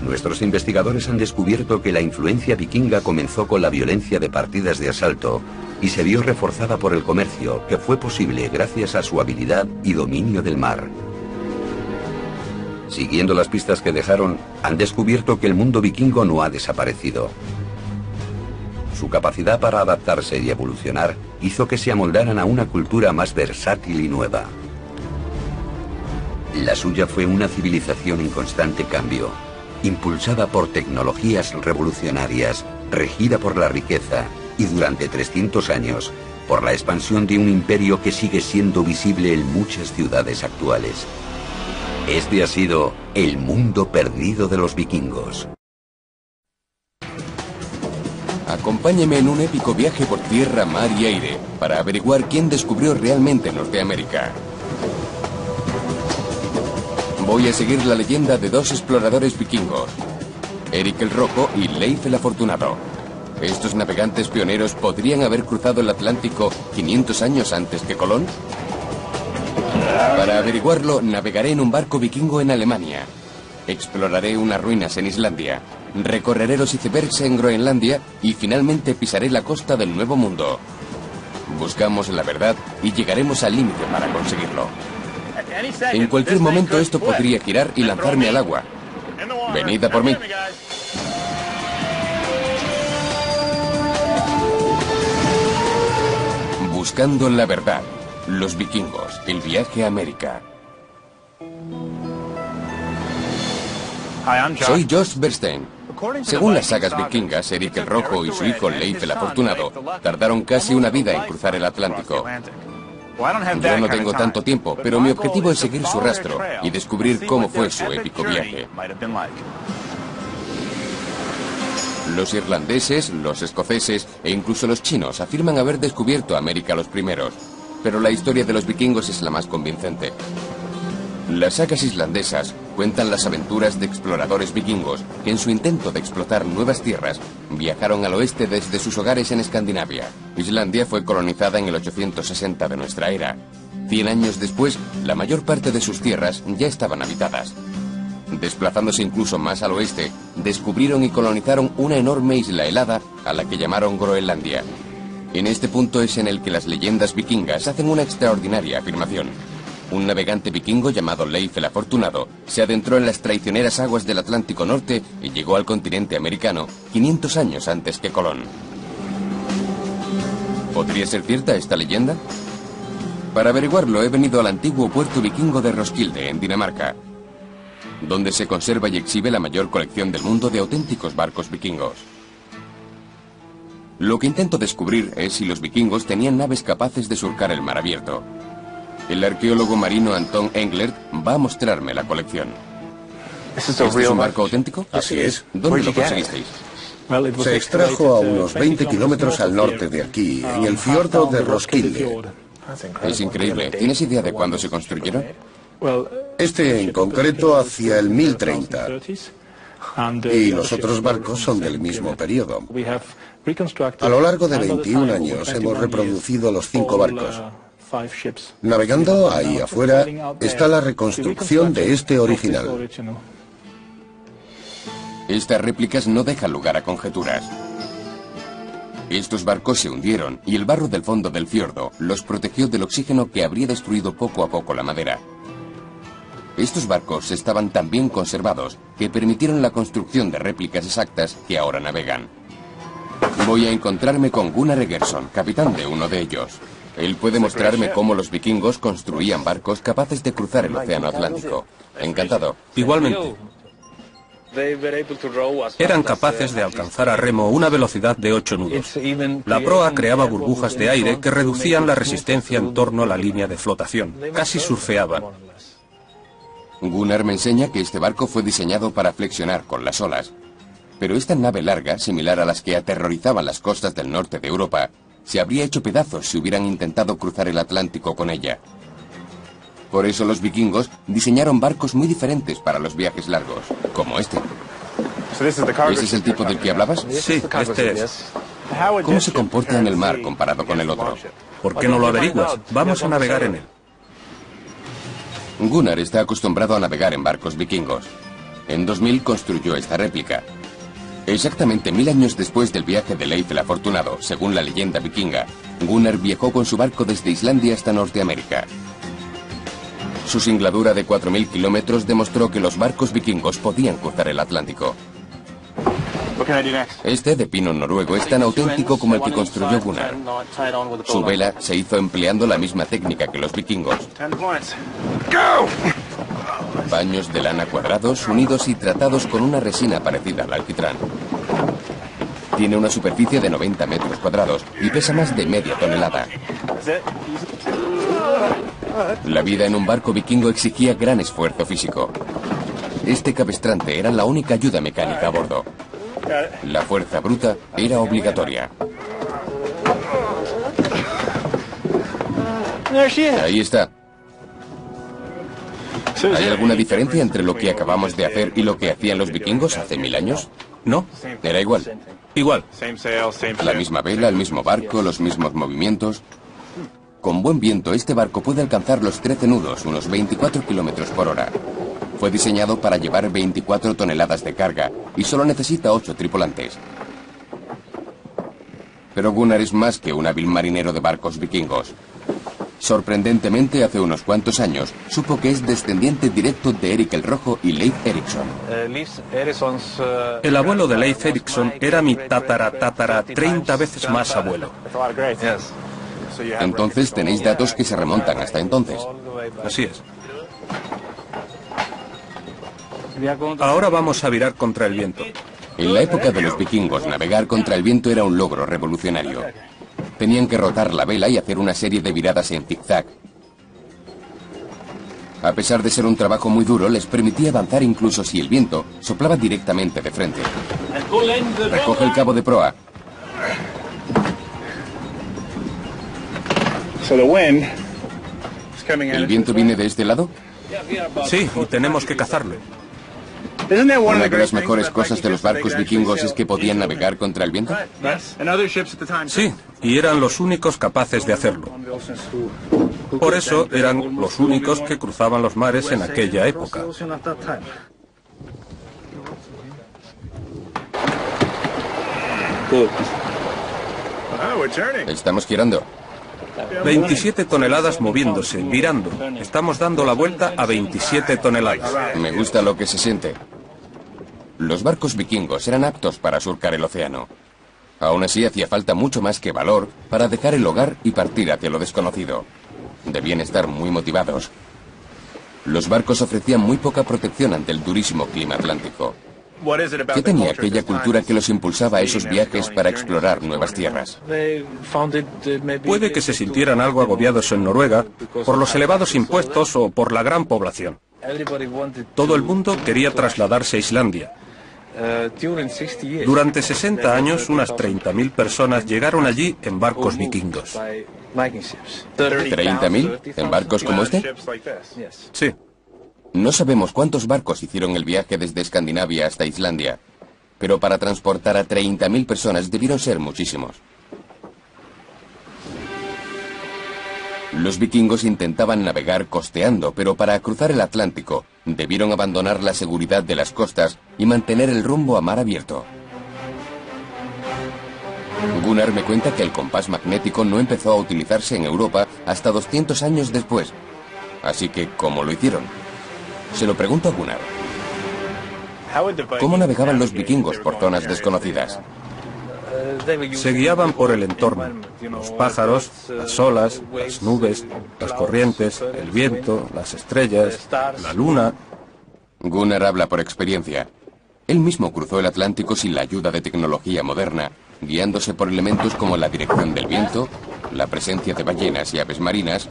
Nuestros investigadores han descubierto que la influencia vikinga comenzó con la violencia de partidas de asalto y se vio reforzada por el comercio, que fue posible gracias a su habilidad y dominio del mar. Siguiendo las pistas que dejaron, han descubierto que el mundo vikingo no ha desaparecido. Su capacidad para adaptarse y evolucionar hizo que se amoldaran a una cultura más versátil y nueva. La suya fue una civilización en constante cambio, impulsada por tecnologías revolucionarias, regida por la riqueza y durante 300 años por la expansión de un imperio que sigue siendo visible en muchas ciudades actuales. Este ha sido el mundo perdido de los vikingos. Acompáñeme en un épico viaje por tierra, mar y aire para averiguar quién descubrió realmente Norteamérica. Voy a seguir la leyenda de 2 exploradores vikingos, Eric el Rojo y Leif el Afortunado. ¿Estos navegantes pioneros podrían haber cruzado el Atlántico 500 años antes que Colón? Para averiguarlo, navegaré en un barco vikingo en Alemania. Exploraré unas ruinas en Islandia. Recorreré los icebergs en Groenlandia y finalmente pisaré la costa del Nuevo Mundo. Buscamos la verdad y llegaremos al límite para conseguirlo. En cualquier momento esto podría girar y lanzarme al agua. Venid a por mí. Buscando la verdad. Los vikingos. El viaje a América. Soy Josh Bernstein. Según las sagas vikingas, Eric el Rojo y su hijo Leif el Afortunado tardaron casi una vida en cruzar el Atlántico. Yo no tengo tanto tiempo, pero mi objetivo es seguir su rastro y descubrir cómo fue su épico viaje. Los irlandeses, los escoceses e incluso los chinos afirman haber descubierto América los primeros, pero la historia de los vikingos es la más convincente. Las sagas islandesas cuentan las aventuras de exploradores vikingos que en su intento de explotar nuevas tierras viajaron al oeste desde sus hogares en Escandinavia. Islandia fue colonizada en el 860 de nuestra era. 100 años después, la mayor parte de sus tierras ya estaban habitadas. Desplazándose incluso más al oeste, descubrieron y colonizaron una enorme isla helada a la que llamaron Groenlandia. En este punto es en el que las leyendas vikingas hacen una extraordinaria afirmación. Un navegante vikingo llamado Leif el Afortunado se adentró en las traicioneras aguas del Atlántico Norte y llegó al continente americano 500 años antes que Colón. ¿Podría ser cierta esta leyenda? Para averiguarlo he venido al antiguo puerto vikingo de Roskilde, en Dinamarca. donde se conserva y exhibe la mayor colección del mundo de auténticos barcos vikingos. Lo que intento descubrir es si los vikingos tenían naves capaces de surcar el mar abierto. El arqueólogo marino Anton Englert va a mostrarme la colección. ¿Este es un barco auténtico? Así es. ¿Dónde lo conseguisteis? Se extrajo a unos 20 kilómetros al norte de aquí, en el fiordo de Roskilde. Es increíble. ¿Tienes idea de cuándo se construyeron? Este en concreto hacia el 1030. Y los otros barcos son del mismo periodo. A lo largo de 21 años hemos reproducido los 5 barcos. Navegando ahí afuera está la reconstrucción de este original. Estas réplicas no dejan lugar a conjeturas. Estos barcos se hundieron y el barro del fondo del fiordo los protegió del oxígeno que habría destruido poco a poco la madera. Estos barcos estaban tan bien conservados que permitieron la construcción de réplicas exactas que ahora navegan. Voy a encontrarme con Gunnar Egersson, capitán de uno de ellos. Él puede mostrarme cómo los vikingos construían barcos capaces de cruzar el océano Atlántico. Encantado. Igualmente. Eran capaces de alcanzar a remo una velocidad de 8 nudos. La proa creaba burbujas de aire que reducían la resistencia en torno a la línea de flotación. Casi surfeaban. Gunnar me enseña que este barco fue diseñado para flexionar con las olas. Pero esta nave larga, similar a las que aterrorizaban las costas del norte de Europa, se habría hecho pedazos si hubieran intentado cruzar el Atlántico con ella. Por eso los vikingos diseñaron barcos muy diferentes para los viajes largos, como este. ¿Ese es el tipo del que hablabas? Sí, este es. ¿Cómo se comporta en el mar comparado con el otro? ¿Por qué no lo averiguas? Vamos a navegar en él. Gunnar está acostumbrado a navegar en barcos vikingos. En 2000 construyó esta réplica. Exactamente 1000 años después del viaje de Leif el Afortunado, según la leyenda vikinga, Gunnar viajó con su barco desde Islandia hasta Norteamérica. Su singladura de 4000 kilómetros demostró que los barcos vikingos podían cruzar el Atlántico. Este, de pino noruego, es tan auténtico como el que construyó Gunnar. Su vela se hizo empleando la misma técnica que los vikingos. Paños de lana cuadrados, unidos y tratados con una resina parecida al alquitrán. Tiene una superficie de 90 metros cuadrados y pesa más de media tonelada. La vida en un barco vikingo exigía gran esfuerzo físico. Este cabestrante era la única ayuda mecánica a bordo. La fuerza bruta era obligatoria. Ahí está. ¿Hay alguna diferencia entre lo que acabamos de hacer y lo que hacían los vikingos hace 1000 años? No, Era igual. igual. La misma vela, el mismo barco, los mismos movimientos. Con buen viento, este barco puede alcanzar los 13 nudos, unos 24 kilómetros por hora. Fue diseñado para llevar 24 toneladas de carga y solo necesita 8 tripulantes. Pero Gunnar es más que un hábil marinero de barcos vikingos. Sorprendentemente, hace unos cuantos años, supo que es descendiente directo de Erik el Rojo y Leif Erikson. El abuelo de Leif Erikson era mi tatara 30 veces más abuelo. Entonces tenéis datos que se remontan hasta entonces. Así es. Ahora vamos a virar contra el viento. En la época de los vikingos, navegar contra el viento era un logro revolucionario. Tenían que rotar la vela y hacer una serie de viradas en zigzag. A pesar de ser un trabajo muy duro, les permitía avanzar incluso si el viento soplaba directamente de frente. Recoge el cabo de proa. ¿El viento viene de este lado? Sí, y tenemos que cazarlo. Una de las mejores cosas de los barcos vikingos es que podían navegar contra el viento. Sí, y eran los únicos capaces de hacerlo. Por eso eran los únicos que cruzaban los mares en aquella época. Estamos girando. 27 toneladas moviéndose, virando. Estamos dando la vuelta a 27 toneladas. Me gusta lo que se siente. Los barcos vikingos eran aptos para surcar el océano. Aún así, hacía falta mucho más que valor para dejar el hogar y partir hacia lo desconocido. Debían estar muy motivados. Los barcos ofrecían muy poca protección ante el durísimo clima atlántico. ¿Qué tenía aquella cultura que los impulsaba a esos viajes para explorar nuevas tierras? Puede que se sintieran algo agobiados en Noruega por los elevados impuestos o por la gran población. Todo el mundo quería trasladarse a Islandia. Durante 60 años, unas 30.000 personas llegaron allí en barcos vikingos. ¿30.000 en barcos como este? Sí. No sabemos cuántos barcos hicieron el viaje desde Escandinavia hasta Islandia, pero para transportar a 30.000 personas debieron ser muchísimos. Los vikingos intentaban navegar costeando, pero para cruzar el Atlántico debieron abandonar la seguridad de las costas y mantener el rumbo a mar abierto. Gunnar me cuenta que el compás magnético no empezó a utilizarse en Europa hasta 200 años después. Así que, ¿cómo lo hicieron? Se lo pregunto a Gunnar. ¿Cómo navegaban los vikingos por zonas desconocidas? Se guiaban por el entorno. Los pájaros, las olas, las nubes, las corrientes, el viento, las estrellas, la luna. Gunnar habla por experiencia. Él mismo cruzó el Atlántico sin la ayuda de tecnología moderna, guiándose por elementos como la dirección del viento, la presencia de ballenas y aves marinas,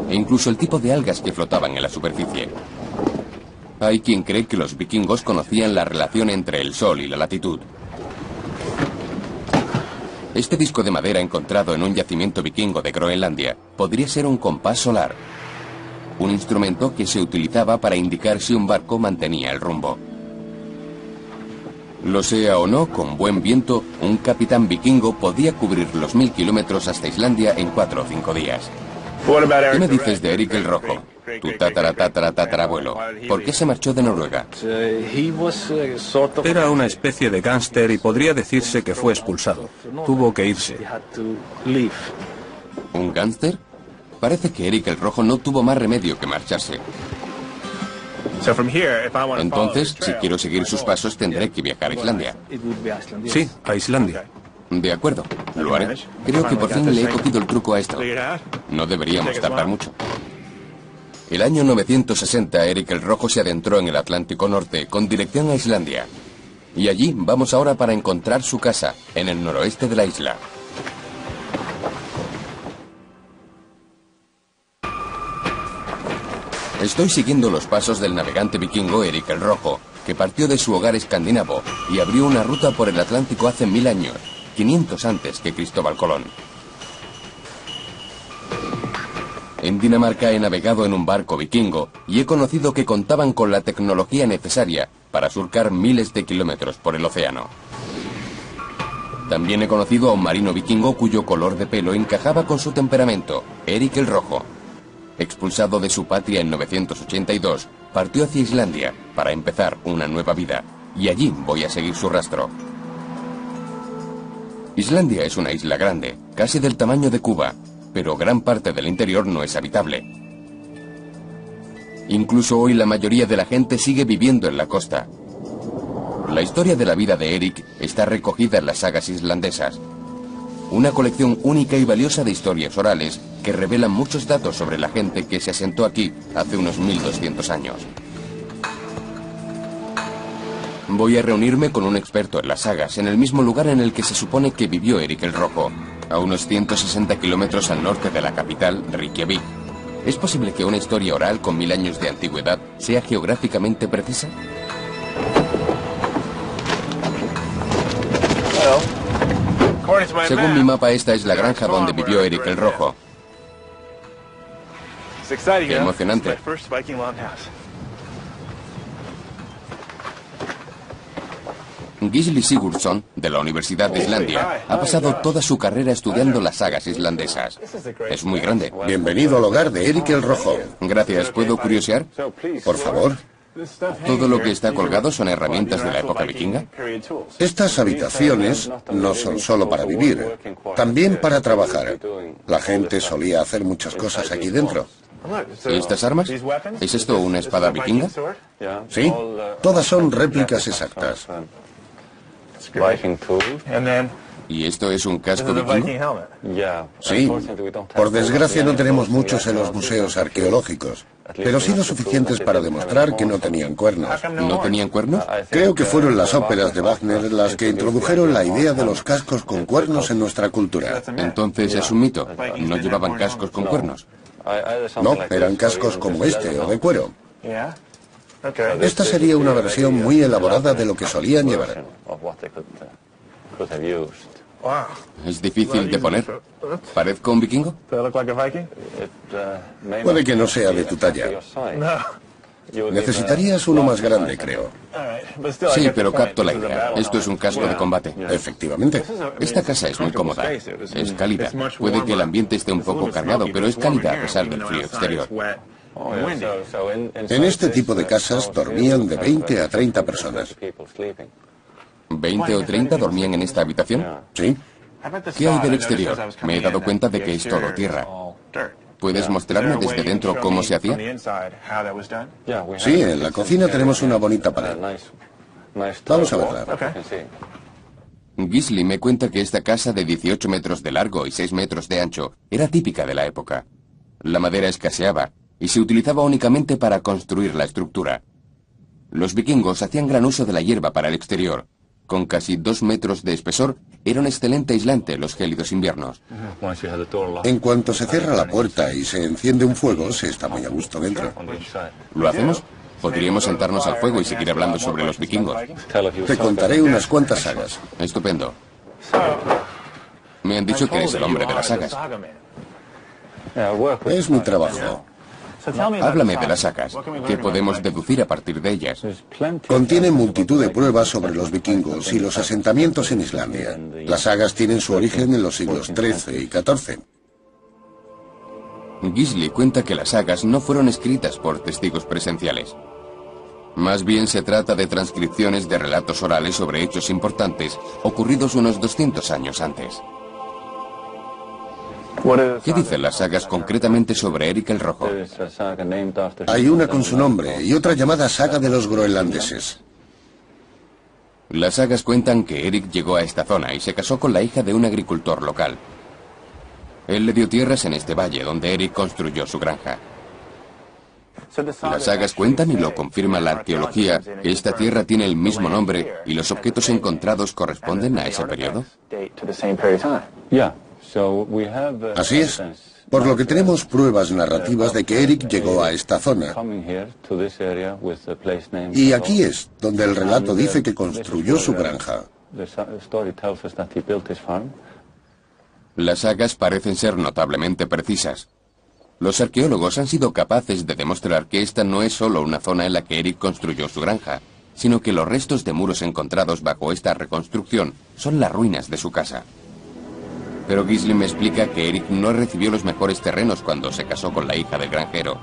e incluso el tipo de algas que flotaban en la superficie. Hay quien cree que los vikingos conocían la relación entre el sol y la latitud. Este disco de madera encontrado en un yacimiento vikingo de Groenlandia podría ser un compás solar, un instrumento que se utilizaba para indicar si un barco mantenía el rumbo. Lo sea o no, con buen viento, un capitán vikingo podía cubrir los 1000 kilómetros hasta Islandia en 4 o 5 días. ¿Qué me dices de Erik el Rojo, tu tatarabuelo? ¿Por qué se marchó de Noruega? Era una especie de gángster y podría decirse que fue expulsado. Tuvo que irse. ¿Un gángster? Parece que Erik el Rojo no tuvo más remedio que marcharse. Entonces, si quiero seguir sus pasos, tendré que viajar a Islandia. Sí, a Islandia. De acuerdo, lo haré. Creo que por fin le he cogido el truco a esto. No deberíamos tardar mucho. El año 960, Erik el Rojo se adentró en el Atlántico Norte con dirección a Islandia. Y allí vamos ahora para encontrar su casa, en el noroeste de la isla. Estoy siguiendo los pasos del navegante vikingo Erik el Rojo, que partió de su hogar escandinavo y abrió una ruta por el Atlántico hace 1000 años, 500 antes que Cristóbal Colón. En Dinamarca he navegado en un barco vikingo y he conocido que contaban con la tecnología necesaria para surcar miles de kilómetros por el océano. También he conocido a un marino vikingo cuyo color de pelo encajaba con su temperamento, Erik el Rojo. Expulsado de su patria en 982, partió hacia Islandia para empezar una nueva vida, y allí voy a seguir su rastro. Islandia es una isla grande, casi del tamaño de Cuba, pero gran parte del interior no es habitable. Incluso hoy la mayoría de la gente sigue viviendo en la costa. La historia de la vida de Erik está recogida en las sagas islandesas, una colección única y valiosa de historias orales que revelan muchos datos sobre la gente que se asentó aquí hace unos 1200 años. Voy a reunirme con un experto en las sagas en el mismo lugar en el que se supone que vivió Erik el Rojo, a unos 160 kilómetros al norte de la capital, Reykjavik. ¿Es posible que una historia oral con 1000 años de antigüedad sea geográficamente precisa? Según mi mapa, esta es la granja donde vivió Erik el Rojo. Qué emocionante. Gisli Sigurdsson, de la Universidad de Islandia, ha pasado toda su carrera estudiando las sagas islandesas. Es muy grande. Bienvenido al hogar de Erik el Rojo. Gracias. ¿Puedo curiosear? Por favor. ¿Todo lo que está colgado son herramientas de la época vikinga? Estas habitaciones no son solo para vivir, también para trabajar. La gente solía hacer muchas cosas aquí dentro. ¿Y estas armas? ¿Es esto una espada vikinga? Sí, todas son réplicas exactas. ¿Y esto es un casco vikingo? Sí. Por desgracia no tenemos muchos en los museos arqueológicos. pero sí lo suficientes para demostrar que no tenían cuernos. ¿No tenían cuernos? Creo que fueron las óperas de Wagner las que introdujeron la idea de los cascos con cuernos en nuestra cultura. Entonces es un mito. ¿No llevaban cascos con cuernos? No, eran cascos como este o de cuero. Esta sería una versión muy elaborada de lo que solían llevar. ¿Es difícil de poner? ¿Parezco un vikingo? Puede que no sea de tu talla. Necesitarías uno más grande, creo. Sí, pero capto la idea. Esto es un casco de combate. Efectivamente. Esta casa es muy cómoda. Es cálida. Puede que el ambiente esté un poco cargado, pero es cálida a pesar del frío exterior. En este tipo de casas dormían de 20 a 30 personas. ¿20 o 30 dormían en esta habitación? Sí. ¿Qué hay del exterior? Me he dado cuenta de que es todo tierra. ¿Puedes mostrarme desde dentro cómo se hacía? Sí, en la cocina tenemos una bonita pared. Vamos a verla. Gisli me cuenta que esta casa de 18 metros de largo y 6 metros de ancho era típica de la época. La madera escaseaba y se utilizaba únicamente para construir la estructura. Los vikingos hacían gran uso de la hierba para el exterior. Con casi 2 metros de espesor, era un excelente aislante los gélidos inviernos. En cuanto se cierra la puerta y se enciende un fuego, se está muy a gusto dentro. ¿Lo hacemos? Podríamos sentarnos al fuego y seguir hablando sobre los vikingos. Te contaré unas cuantas sagas. Estupendo. Me han dicho que eres el hombre de las sagas. Es mi trabajo. Háblame de las sagas. ¿Qué podemos deducir a partir de ellas? Contiene multitud de pruebas sobre los vikingos y los asentamientos en Islandia. Las sagas tienen su origen en los siglos XIII y XIV. Gisli cuenta que las sagas no fueron escritas por testigos presenciales. Más bien se trata de transcripciones de relatos orales sobre hechos importantes ocurridos unos 200 años antes. ¿Qué dicen las sagas concretamente sobre Eric el Rojo? Hay una con su nombre y otra llamada Saga de los Groenlandeses. Las sagas cuentan que Eric llegó a esta zona y se casó con la hija de un agricultor local. Él le dio tierras en este valle donde Eric construyó su granja. Las sagas cuentan, y lo confirma la arqueología, que esta tierra tiene el mismo nombre y los objetos encontrados corresponden a ese periodo. Así es, por lo que tenemos pruebas narrativas de que Eric llegó a esta zona. Y aquí es donde el relato dice que construyó su granja. Las sagas parecen ser notablemente precisas. Los arqueólogos han sido capaces de demostrar que esta no es solo una zona en la que Eric construyó su granja, sino que los restos de muros encontrados bajo esta reconstrucción son las ruinas de su casa. Pero Gisli me explica que Eric no recibió los mejores terrenos cuando se casó con la hija del granjero.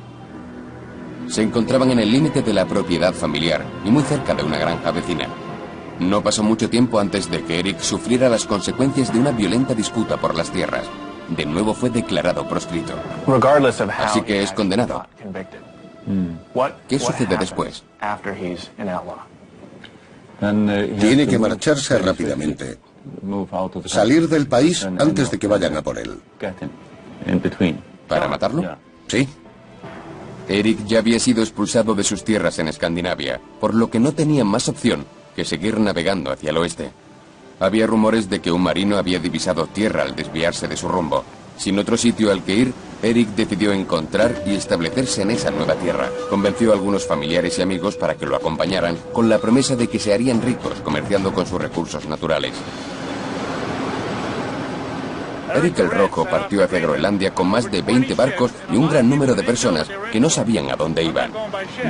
Se encontraban en el límite de la propiedad familiar y muy cerca de una granja vecina. No pasó mucho tiempo antes de que Eric sufriera las consecuencias de una violenta disputa por las tierras. De nuevo fue declarado proscrito. Así que es condenado. ¿Qué sucede después? Tiene que marcharse rápidamente. Salir del país antes de que vayan a por él. ¿Para matarlo? Sí. Eric ya había sido expulsado de sus tierras en Escandinavia, por lo que no tenía más opción que seguir navegando hacia el oeste. Había rumores de que un marino había divisado tierra al desviarse de su rumbo. Sin otro sitio al que ir, Eric decidió encontrar y establecerse en esa nueva tierra. Convenció a algunos familiares y amigos para que lo acompañaran, con la promesa de que se harían ricos comerciando con sus recursos naturales. Eric el Rojo partió hacia Groenlandia con más de 20 barcos y un gran número de personas que no sabían a dónde iban.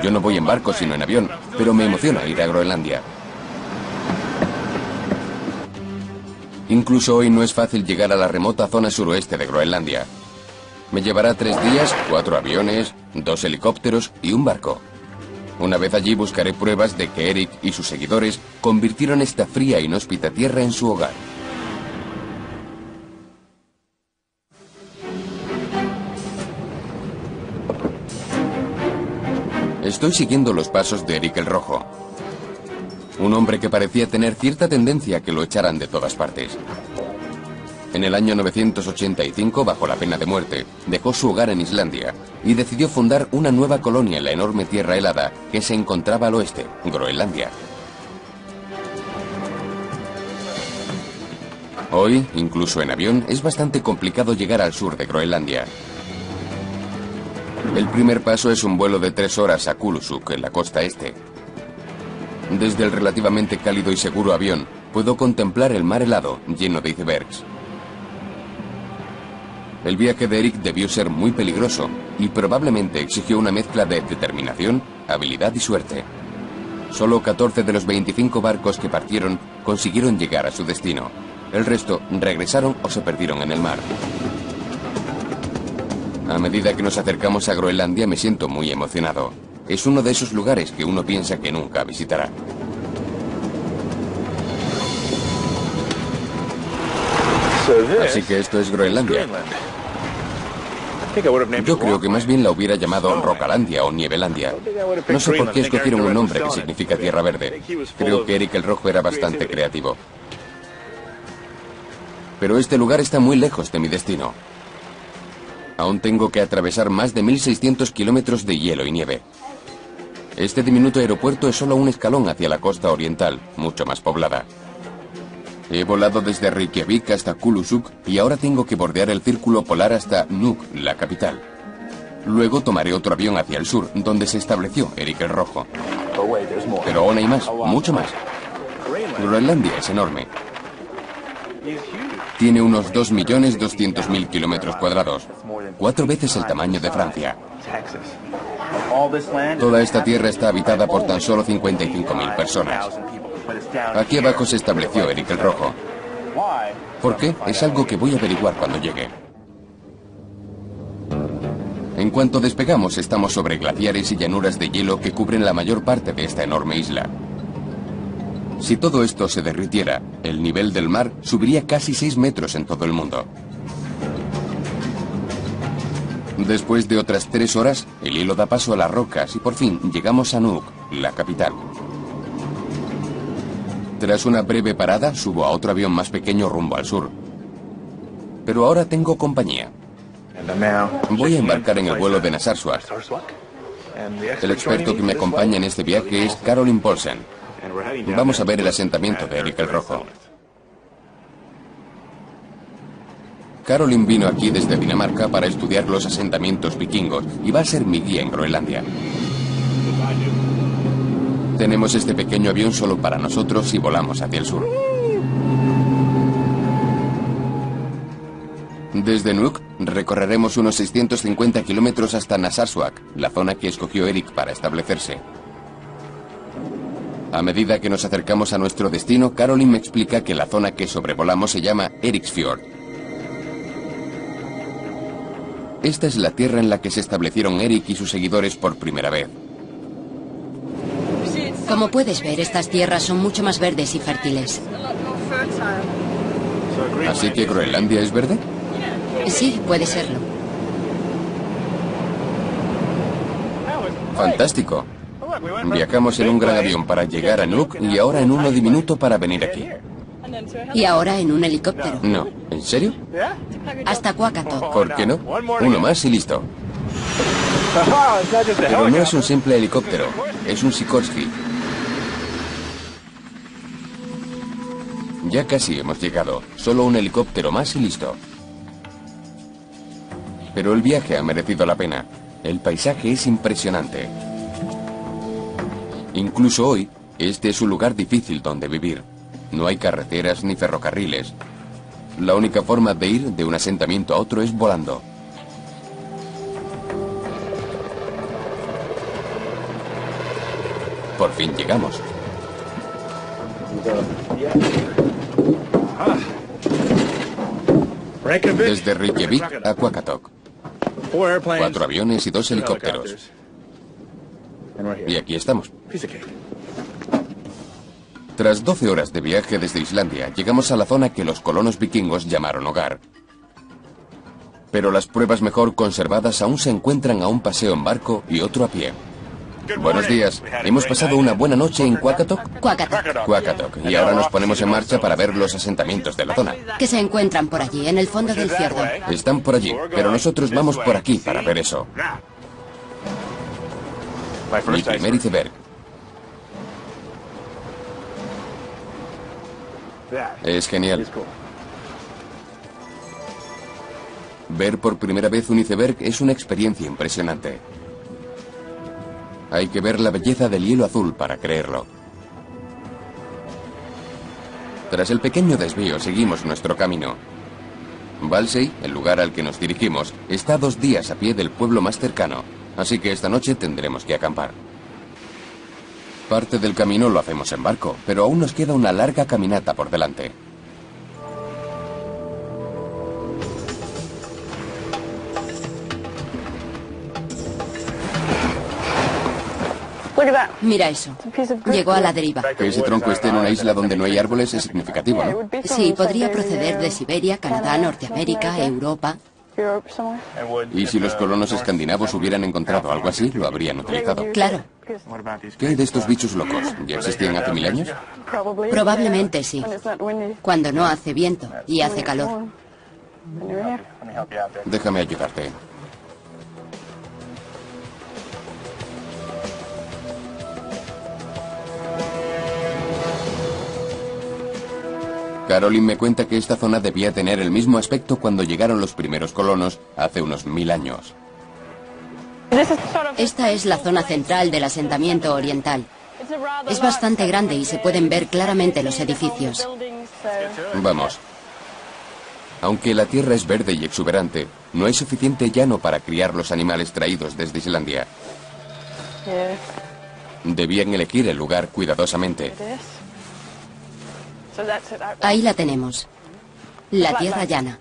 Yo no voy en barco sino en avión, pero me emociona ir a Groenlandia. Incluso hoy no es fácil llegar a la remota zona suroeste de Groenlandia. Me llevará 3 días, 4 aviones, 2 helicópteros y un barco. Una vez allí buscaré pruebas de que Eric y sus seguidores convirtieron esta fría e inhóspita tierra en su hogar. Estoy siguiendo los pasos de Eric el Rojo. Un hombre que parecía tener cierta tendencia a que lo echaran de todas partes. En el año 985, bajo la pena de muerte, dejó su hogar en Islandia y decidió fundar una nueva colonia en la enorme tierra helada que se encontraba al oeste, Groenlandia. Hoy, incluso en avión, es bastante complicado llegar al sur de Groenlandia. El primer paso es un vuelo de 3 horas a Kulusuk, en la costa este. Desde el relativamente cálido y seguro avión, puedo contemplar el mar helado, lleno de icebergs. El viaje de Eric debió ser muy peligroso y probablemente exigió una mezcla de determinación, habilidad y suerte. Solo 14 de los 25 barcos que partieron consiguieron llegar a su destino. El resto regresaron o se perdieron en el mar. A medida que nos acercamos a Groenlandia me siento muy emocionado. Es uno de esos lugares que uno piensa que nunca visitará. Así que esto es Groenlandia. Yo creo que más bien la hubiera llamado Rocalandia o Nievelandia. No sé por qué escogieron un nombre que significa tierra verde. Creo que Eric el Rojo era bastante creativo. Pero este lugar está muy lejos de mi destino. Aún tengo que atravesar más de 1600 kilómetros de hielo y nieve. Este diminuto aeropuerto es solo un escalón hacia la costa oriental, mucho más poblada. He volado desde Reykjavik hasta Kulusuk y ahora tengo que bordear el círculo polar hasta Nuuk, la capital. Luego tomaré otro avión hacia el sur, donde se estableció Eric el Rojo. Pero aún hay más, mucho más. Groenlandia es enorme. Tiene unos 2.200.000 kilómetros cuadrados, 4 veces el tamaño de Francia. Toda esta tierra está habitada por tan solo 55.000 personas. Aquí abajo se estableció Eric el Rojo. ¿Por qué? Es algo que voy a averiguar cuando llegue. En cuanto despegamos, estamos sobre glaciares y llanuras de hielo que cubren la mayor parte de esta enorme isla. Si todo esto se derritiera, el nivel del mar subiría casi 6 metros en todo el mundo. Después de otras 3 horas, el hielo da paso a las rocas y por fin llegamos a Nuuk, la capital. Tras una breve parada, subo a otro avión más pequeño rumbo al sur. Pero ahora tengo compañía. Voy a embarcar en el vuelo de Narsarsuaq. El experto que me acompaña en este viaje es Caroline Paulsen. Vamos a ver el asentamiento de Eric el Rojo. Caroline vino aquí desde Dinamarca para estudiar los asentamientos vikingos y va a ser mi guía en Groenlandia. Tenemos este pequeño avión solo para nosotros y volamos hacia el sur. Desde Nuuk recorreremos unos 650 kilómetros hasta Narsarsuaq, la zona que escogió Eric para establecerse. A medida que nos acercamos a nuestro destino, Caroline me explica que la zona que sobrevolamos se llama Eriksfjord. Esta es la tierra en la que se establecieron Eric y sus seguidores por primera vez. Como puedes ver, estas tierras son mucho más verdes y fértiles. ¿Así que Groenlandia es verde? Sí, puede serlo. Fantástico. Viajamos en un gran avión para llegar a Nuuk y ahora en uno diminuto para venir aquí. Y ahora en un helicóptero. No, ¿en serio? Hasta Qaqatok. ¿Por qué no? Uno más y listo. Pero no es un simple helicóptero, es un Sikorsky. Ya casi hemos llegado, solo un helicóptero más y listo. Pero el viaje ha merecido la pena. El paisaje es impresionante. Incluso hoy, este es un lugar difícil donde vivir. No hay carreteras ni ferrocarriles. La única forma de ir de un asentamiento a otro es volando. Por fin llegamos. Desde Reykjavik a Qaqatok. 4 aviones y 2 helicópteros. Y aquí estamos. Tras 12 horas de viaje desde Islandia, llegamos a la zona que los colonos vikingos llamaron hogar. Pero las pruebas mejor conservadas aún se encuentran a un paseo en barco y otro a pie. Buenos días. Hemos pasado una buena noche en Quakatok. Quakatok. Y ahora nos ponemos en marcha para ver los asentamientos de la zona. Que se encuentran por allí, en el fondo del fiordo. Están por allí, pero nosotros vamos por aquí para ver eso. Mi primer iceberg. Es genial. Ver por primera vez un iceberg es una experiencia impresionante. Hay que ver la belleza del hielo azul para creerlo. Tras el pequeño desvío seguimos nuestro camino. Walsey, el lugar al que nos dirigimos, está a 2 días a pie del pueblo más cercano, así que esta noche tendremos que acampar. Parte del camino lo hacemos en barco, pero aún nos queda una larga caminata por delante. Mira eso. Llegó a la deriva. Que ese tronco esté en una isla donde no hay árboles es significativo, ¿no? Sí, podría proceder de Siberia, Canadá, Norteamérica, Europa. ¿Y si los colonos escandinavos hubieran encontrado algo así, lo habrían utilizado? Claro. ¿Qué hay de estos bichos locos? ¿Ya existían hace 1000 años? Probablemente sí. Cuando no hace viento y hace calor. Déjame ayudarte. Caroline me cuenta que esta zona debía tener el mismo aspecto cuando llegaron los primeros colonos hace unos 1000 años. Esta es la zona central del asentamiento oriental. Es bastante grande y se pueden ver claramente los edificios. Vamos. Aunque la tierra es verde y exuberante, no hay suficiente llano para criar los animales traídos desde Islandia. Debían elegir el lugar cuidadosamente. Ahí la tenemos. La tierra llana.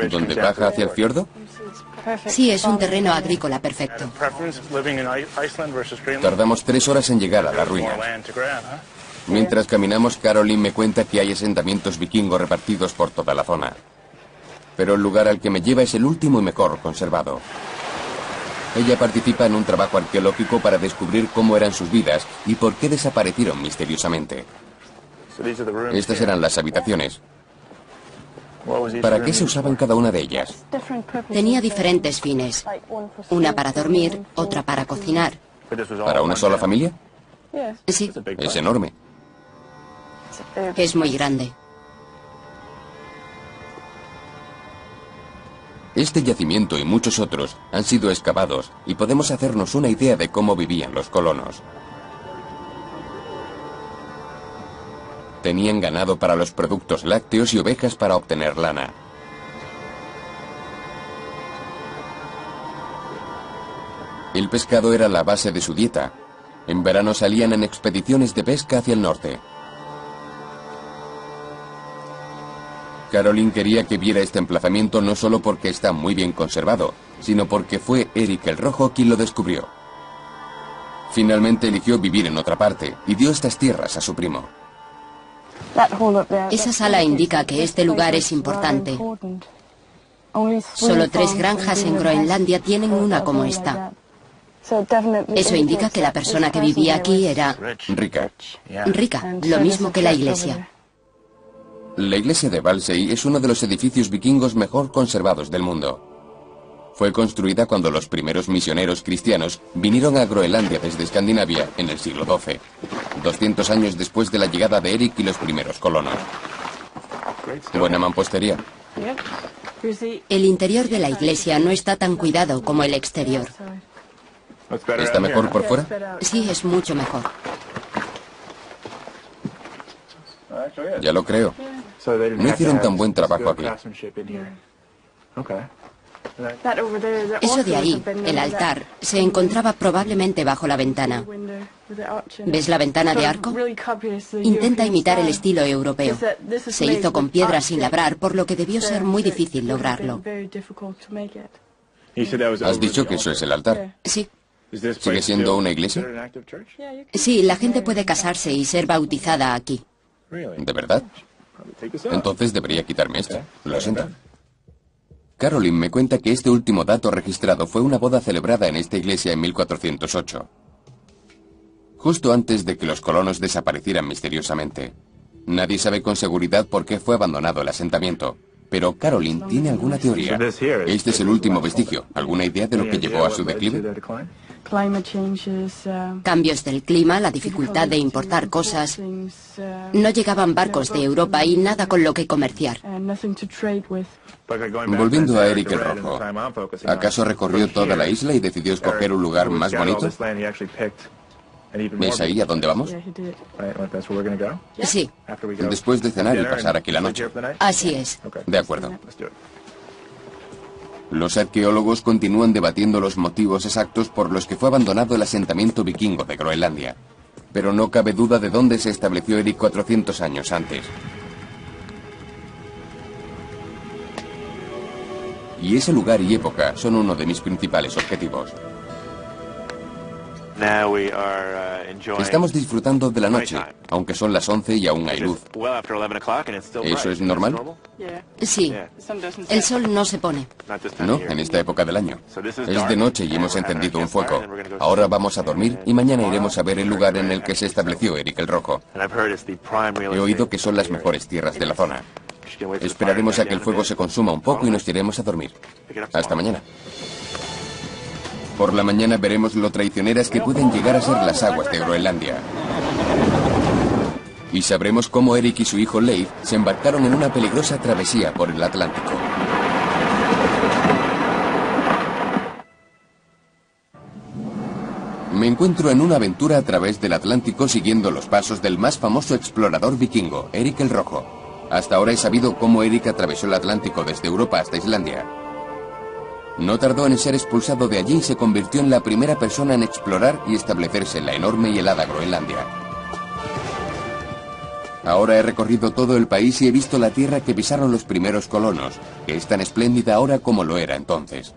¿Donde baja hacia el fiordo? Sí, es un terreno agrícola perfecto. Tardamos 3 horas en llegar a la ruina. Mientras caminamos, Caroline me cuenta que hay asentamientos vikingos repartidos por toda la zona. Pero el lugar al que me lleva es el último y mejor conservado. Ella participa en un trabajo arqueológico para descubrir cómo eran sus vidas y por qué desaparecieron misteriosamente. Estas eran las habitaciones. ¿Para qué se usaban cada una de ellas? Tenía diferentes fines. Una para dormir, otra para cocinar. ¿Para una sola familia? Sí, Es enorme. es muy grande. Este yacimiento y muchos otros han sido excavados y podemos hacernos una idea de cómo vivían los colonos. Tenían ganado para los productos lácteos y ovejas para obtener lana. El pescado era la base de su dieta. En verano salían en expediciones de pesca hacia el norte. Caroline quería que viera este emplazamiento no solo porque está muy bien conservado, sino porque fue Eric el Rojo quien lo descubrió. Finalmente eligió vivir en otra parte y dio estas tierras a su primo. Esa sala indica que este lugar es importante. Solo 3 granjas en Groenlandia tienen una como esta. Eso indica que la persona que vivía aquí era Rica. rica, lo mismo que la iglesia. La iglesia de Walsey es uno de los edificios vikingos mejor conservados del mundo. Fue construida cuando los primeros misioneros cristianos vinieron a Groenlandia desde Escandinavia en el siglo XII, 200 años después de la llegada de Eric y los primeros colonos. Buena mampostería. El interior de la iglesia no está tan cuidado como el exterior. ¿Está mejor por fuera? Sí, es mucho mejor. Ya lo creo. No hicieron tan buen trabajo aquí. Eso de ahí, el altar, se encontraba probablemente bajo la ventana. ¿Ves la ventana de arco? Intenta imitar el estilo europeo. Se hizo con piedras sin labrar, por lo que debió ser muy difícil lograrlo. ¿Has dicho que eso es el altar? Sí. ¿Sigue siendo una iglesia? Sí, la gente puede casarse y ser bautizada aquí. ¿De verdad? Entonces debería quitarme esto. Lo siento. Caroline me cuenta que este último dato registrado fue una boda celebrada en esta iglesia en 1408, justo antes de que los colonos desaparecieran misteriosamente. Nadie sabe con seguridad por qué fue abandonado el asentamiento, pero Caroline tiene alguna teoría. Este es el último vestigio. ¿Alguna idea de lo que llevó a su declive? Cambios del clima, la dificultad de importar cosas. No llegaban barcos de Europa y nada con lo que comerciar. Volviendo a Eric el Rojo, ¿acaso recorrió toda la isla y decidió escoger un lugar más bonito? ¿Es ahí a dónde vamos? Sí. Después de cenar y pasar aquí la noche. Así es. De acuerdo. Los arqueólogos continúan debatiendo los motivos exactos por los que fue abandonado el asentamiento vikingo de Groenlandia. Pero no cabe duda de dónde se estableció Eric 400 años antes. Y ese lugar y época son uno de mis principales objetivos. Estamos disfrutando de la noche, aunque son las 11 y aún hay luz. ¿Eso es normal? Sí. El sol no se pone. No, en esta época del año. Es de noche y hemos encendido un fuego. Ahora vamos a dormir y mañana iremos a ver el lugar en el que se estableció Eric el Rojo. He oído que son las mejores tierras de la zona. Esperaremos a que el fuego se consuma un poco y nos iremos a dormir. Hasta mañana. Por la mañana veremos lo traicioneras que pueden llegar a ser las aguas de Groenlandia. Y sabremos cómo Eric y su hijo Leif se embarcaron en una peligrosa travesía por el Atlántico. Me encuentro en una aventura a través del Atlántico siguiendo los pasos del más famoso explorador vikingo, Eric el Rojo. Hasta ahora he sabido cómo Eric atravesó el Atlántico desde Europa hasta Islandia. No tardó en ser expulsado de allí y se convirtió en la primera persona en explorar y establecerse en la enorme y helada Groenlandia. Ahora he recorrido todo el país y he visto la tierra que pisaron los primeros colonos, que es tan espléndida ahora como lo era entonces.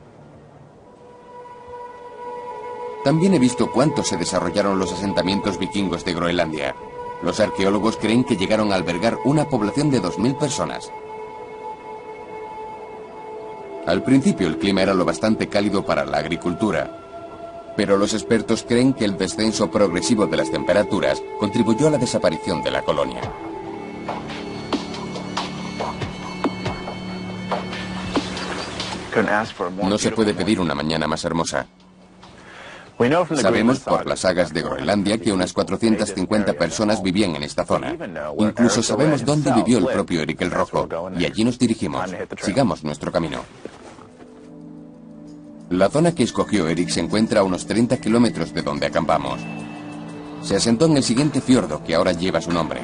También he visto cuánto se desarrollaron los asentamientos vikingos de Groenlandia. Los arqueólogos creen que llegaron a albergar una población de 2000 personas. Al principio el clima era lo bastante cálido para la agricultura, pero los expertos creen que el descenso progresivo de las temperaturas contribuyó a la desaparición de la colonia. No se puede pedir una mañana más hermosa. Sabemos por las sagas de Groenlandia que unas 450 personas vivían en esta zona. Incluso sabemos dónde vivió el propio Eric el Rojo, y allí nos dirigimos. Sigamos nuestro camino. La zona que escogió Eric se encuentra a unos 30 kilómetros de donde acampamos. Se asentó en el siguiente fiordo que ahora lleva su nombre.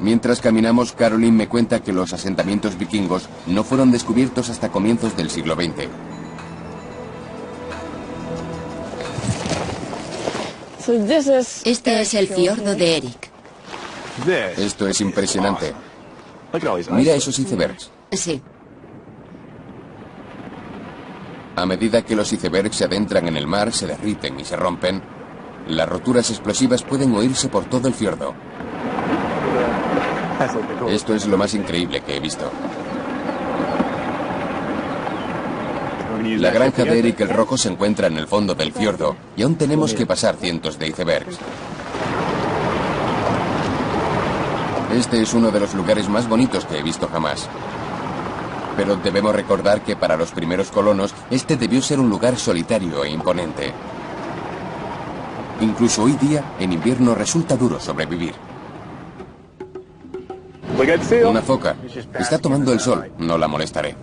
Mientras caminamos, Caroline me cuenta que los asentamientos vikingos no fueron descubiertos hasta comienzos del siglo XX. Este es el fiordo de Eric. Esto es impresionante. Mira esos icebergs. Sí. A medida que los icebergs se adentran en el mar, se derriten y se rompen, las roturas explosivas pueden oírse por todo el fiordo. Esto es lo más increíble que he visto. La granja de Eric el Rojo se encuentra en el fondo del fiordo y aún tenemos que pasar cientos de icebergs. Este es uno de los lugares más bonitos que he visto jamás. Pero debemos recordar que para los primeros colonos este debió ser un lugar solitario e imponente. Incluso hoy día, en invierno, resulta duro sobrevivir. Una foca. Está tomando el sol. No la molestaré.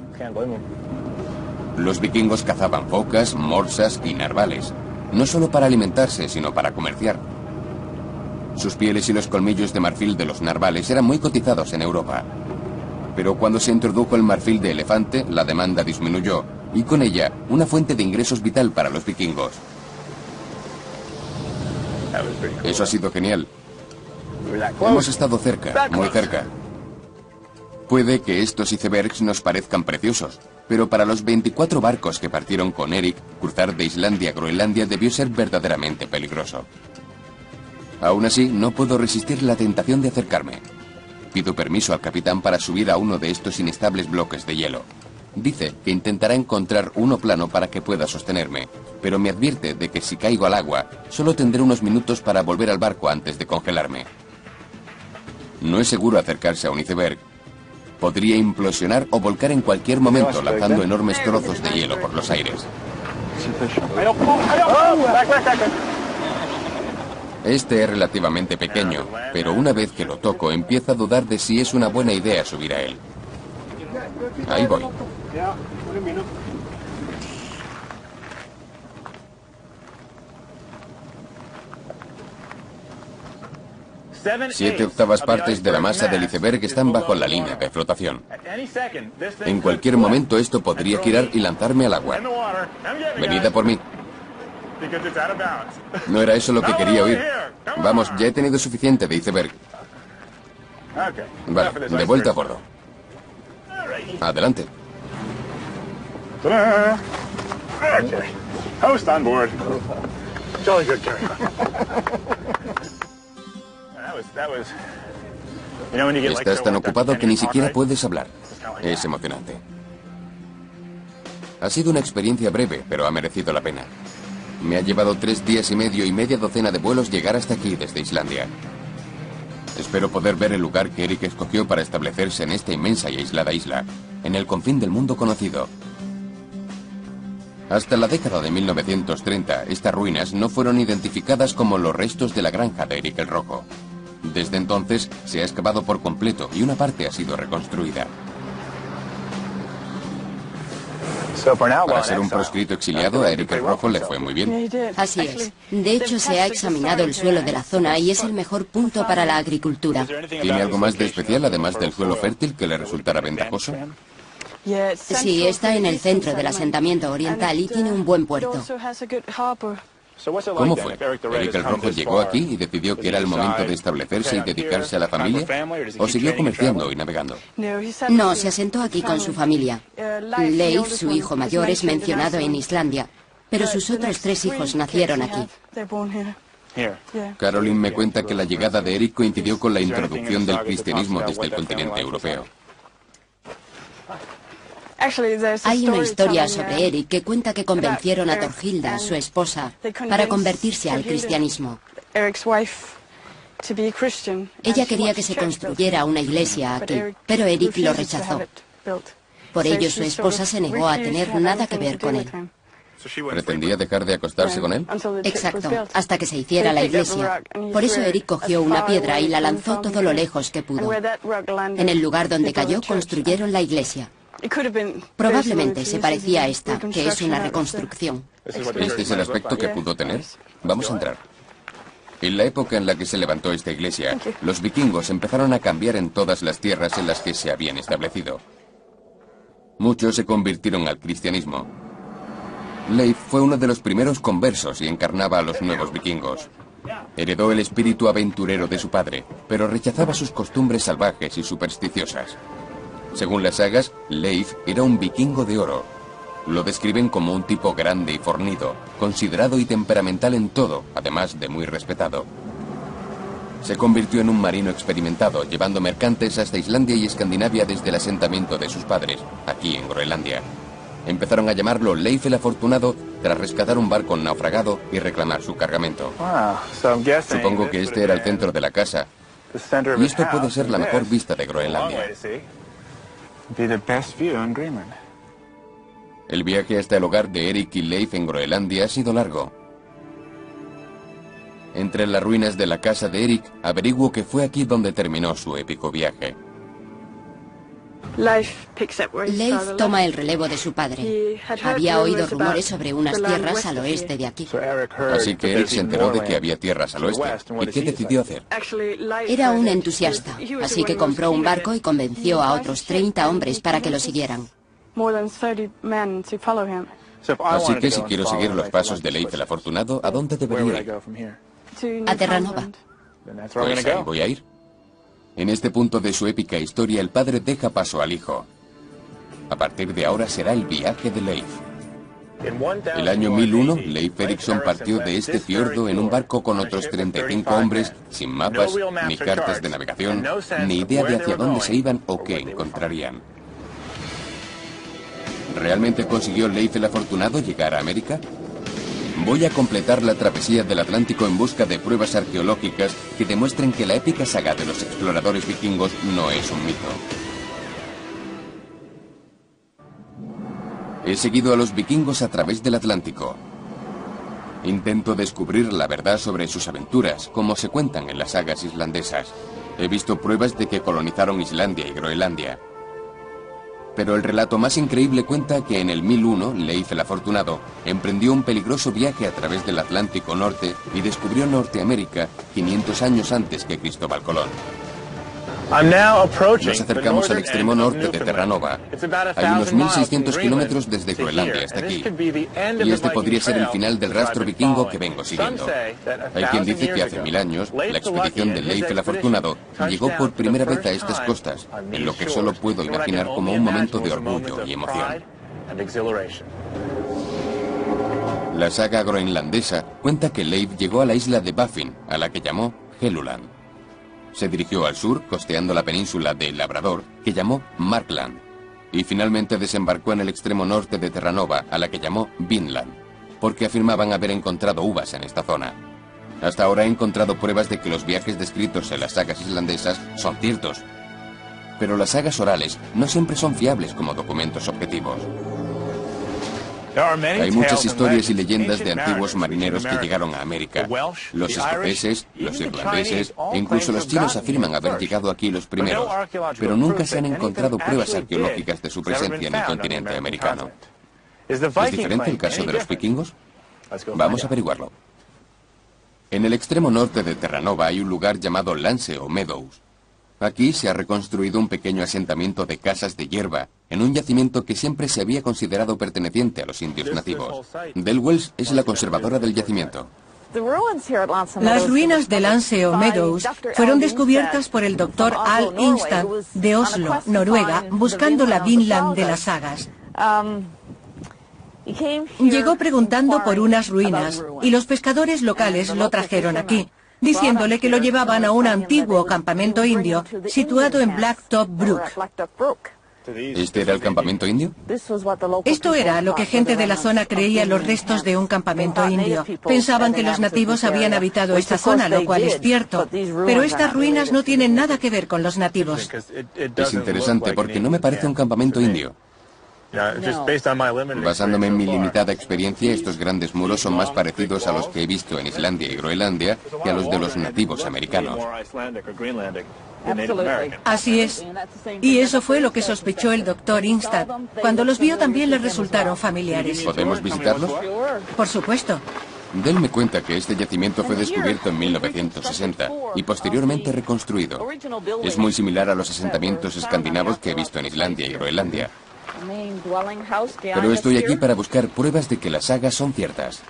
Los vikingos cazaban focas, morsas y narvales. No solo para alimentarse, sino para comerciar. Sus pieles y los colmillos de marfil de los narvales eran muy cotizados en Europa. Pero cuando se introdujo el marfil de elefante, la demanda disminuyó, y con ella, una fuente de ingresos vital para los vikingos. Eso ha sido genial. Hemos estado cerca, muy cerca. Puede que estos icebergs nos parezcan preciosos, pero para los 24 barcos que partieron con Eric, cruzar de Islandia a Groenlandia debió ser verdaderamente peligroso. Aún así, no puedo resistir la tentación de acercarme. Pido permiso al capitán para subir a uno de estos inestables bloques de hielo. Dice que intentará encontrar uno plano para que pueda sostenerme, pero me advierte de que si caigo al agua, solo tendré unos minutos para volver al barco antes de congelarme. No es seguro acercarse a un iceberg. Podría implosionar o volcar en cualquier momento, lanzando enormes trozos de hielo por los aires. Este es relativamente pequeño, pero una vez que lo toco, empiezo a dudar de si es una buena idea subir a él. Ahí voy. 7/8 partes de la masa del iceberg están bajo la línea de flotación. En cualquier momento esto podría girar y lanzarme al agua. Venid a por mí. No era eso lo que quería oír. Vamos, ya he tenido suficiente de iceberg. Vale, de vuelta a bordo. Adelante. Host on board. Jolly good carry. Estás tan ocupado que ni siquiera puedes hablar. Es emocionante. Ha sido una experiencia breve, pero ha merecido la pena. Me ha llevado 3 días y medio y media docena de vuelos llegar hasta aquí desde Islandia. Espero poder ver el lugar que Erik escogió para establecerse en esta inmensa y aislada isla, en el confín del mundo conocido. Hasta la década de 1930, estas ruinas no fueron identificadas como los restos de la granja de Erik el Rojo. Desde entonces se ha excavado por completo y una parte ha sido reconstruida. Para ser un proscrito exiliado, a Erik el Rojo le fue muy bien. Así es. De hecho, se ha examinado el suelo de la zona y es el mejor punto para la agricultura. ¿Tiene algo más de especial, además del suelo fértil, que le resultará ventajoso? Sí, está en el centro del asentamiento oriental y tiene un buen puerto. ¿Cómo fue? ¿Erik el Rojo llegó aquí y decidió que era el momento de establecerse y dedicarse a la familia? ¿O siguió comerciando y navegando? No, se asentó aquí con su familia. Leif, su hijo mayor, es mencionado en Islandia, pero sus otros 3 hijos nacieron aquí. Caroline me cuenta que la llegada de Erik coincidió con la introducción del cristianismo desde el continente europeo. Hay una historia sobre Erik que cuenta que convencieron a Torhilda, su esposa, para convertirse al cristianismo. Ella quería que se construyera una iglesia aquí, pero Erik lo rechazó. Por ello su esposa se negó a tener nada que ver con él. ¿Pretendía dejar de acostarse con él? Exacto, hasta que se hiciera la iglesia. Por eso Erik cogió una piedra y la lanzó todo lo lejos que pudo. En el lugar donde cayó construyeron la iglesia. Probablemente se parecía a esta, que es una reconstrucción. ¿Este es el aspecto que pudo tener? Vamos a entrar. En la época en la que se levantó esta iglesia, los vikingos empezaron a cambiar en todas las tierras en las que se habían establecido. Muchos se convirtieron al cristianismo. Leif fue uno de los primeros conversos y encarnaba a los nuevos vikingos. Heredó el espíritu aventurero de su padre, pero rechazaba sus costumbres salvajes y supersticiosas. Según las sagas, Leif era un vikingo de oro. Lo describen como un tipo grande y fornido, considerado y temperamental en todo, además de muy respetado. Se convirtió en un marino experimentado, llevando mercantes hasta Islandia y Escandinavia desde el asentamiento de sus padres, aquí en Groenlandia. Empezaron a llamarlo Leif el Afortunado tras rescatar un barco naufragado y reclamar su cargamento. Supongo que este era el centro de la casa, y esto puede ser la mejor vista de Groenlandia. El viaje hasta el hogar de Erik y Leif en Groenlandia ha sido largo. Entre las ruinas de la casa de Erik, averiguo que fue aquí donde terminó su épico viaje. Leif toma el relevo de su padre. Había oído rumores sobre unas tierras al oeste de aquí. Así que Erik se enteró de que había tierras al oeste. ¿Y qué decidió hacer? Era un entusiasta, así que compró un barco y convenció a otros 30 hombres para que lo siguieran. Así que si quiero seguir los pasos de Leif el Afortunado, ¿a dónde debería ir? A Terranova. Pues ahí voy a ir. En este punto de su épica historia, el padre deja paso al hijo. A partir de ahora será el viaje de Leif. El año 1001, Leif Erikson partió de este fiordo en un barco con otros 35 hombres, sin mapas, ni cartas de navegación, ni idea de hacia dónde se iban o qué encontrarían. ¿Realmente consiguió Leif el Afortunado llegar a América? Voy a completar la travesía del Atlántico en busca de pruebas arqueológicas que demuestren que la épica saga de los exploradores vikingos no es un mito. He seguido a los vikingos a través del Atlántico. Intento descubrir la verdad sobre sus aventuras, como se cuentan en las sagas islandesas. He visto pruebas de que colonizaron Islandia y Groenlandia. Pero el relato más increíble cuenta que en el 1001, Leif el Afortunado emprendió un peligroso viaje a través del Atlántico Norte y descubrió Norteamérica 500 años antes que Cristóbal Colón. Nos acercamos al extremo norte de Terranova. Hay unos 1.600 kilómetros desde Groenlandia hasta aquí. Y este podría ser el final del rastro vikingo que vengo siguiendo. Hay quien dice que hace 1000 años, la expedición de Leif el Afortunado llegó por primera vez a estas costas, en lo que solo puedo imaginar como un momento de orgullo y emoción. La saga groenlandesa cuenta que Leif llegó a la isla de Baffin, a la que llamó Helluland. Se dirigió al sur, costeando la península de Labrador, que llamó Markland, y finalmente desembarcó en el extremo norte de Terranova, a la que llamó Vinland, porque afirmaban haber encontrado uvas en esta zona. Hasta ahora he encontrado pruebas de que los viajes descritos en las sagas islandesas son ciertos, pero las sagas orales no siempre son fiables como documentos objetivos. Hay muchas historias y leyendas de antiguos marineros que llegaron a América. Los escoceses, los irlandeses e incluso los chinos afirman haber llegado aquí los primeros, pero nunca se han encontrado pruebas arqueológicas de su presencia en el continente americano. ¿Es diferente el caso de los vikingos? Vamos a averiguarlo. En el extremo norte de Terranova hay un lugar llamado Lance o Meadows. Aquí se ha reconstruido un pequeño asentamiento de casas de hierba, en un yacimiento que siempre se había considerado perteneciente a los indios nativos. Del Wells es la conservadora del yacimiento. Las ruinas de Lance o Meadows fueron descubiertas por el Dr. Al Ingstad de Oslo, Noruega, buscando la Vinland de las sagas. Llegó preguntando por unas ruinas y los pescadores locales lo trajeron aquí, diciéndole que lo llevaban a un antiguo campamento indio situado en Blacktop Brook. ¿Este era el campamento indio? Esto era lo que gente de la zona creía los restos de un campamento indio. Pensaban que los nativos habían habitado esta zona, lo cual es cierto. Pero estas ruinas no tienen nada que ver con los nativos. Es interesante porque no me parece un campamento indio. Basándome en mi limitada experiencia, estos grandes muros son más parecidos a los que he visto en Islandia y Groenlandia que a los de los nativos americanos. Así es. Y eso fue lo que sospechó el Dr. Ingstad. Cuando los vio también le resultaron familiares. ¿Podemos visitarlos? Por supuesto. Dell me cuenta que este yacimiento fue descubierto en 1960 y posteriormente reconstruido. Es muy similar a los asentamientos escandinavos que he visto en Islandia y Groenlandia. Pero estoy aquí para buscar pruebas de que las sagas son ciertas.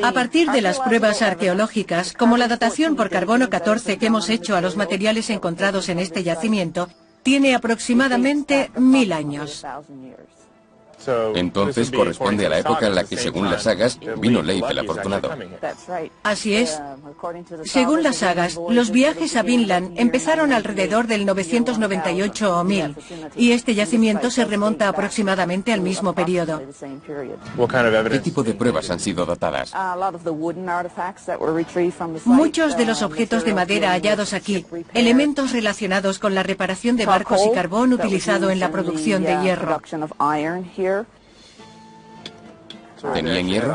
A partir de las pruebas arqueológicas, como la datación por carbono 14 que hemos hecho a los materiales encontrados en este yacimiento, tiene aproximadamente 1000 años. Entonces corresponde a la época en la que, según las sagas, vino Leif el Afortunado. Así es. Según las sagas, los viajes a Vinland empezaron alrededor del 998 o 1000, y este yacimiento se remonta aproximadamente al mismo periodo. ¿Qué tipo de pruebas han sido datadas? Muchos de los objetos de madera hallados aquí, elementos relacionados con la reparación de barcos y carbón utilizado en la producción de hierro. ¿Tenían hierro?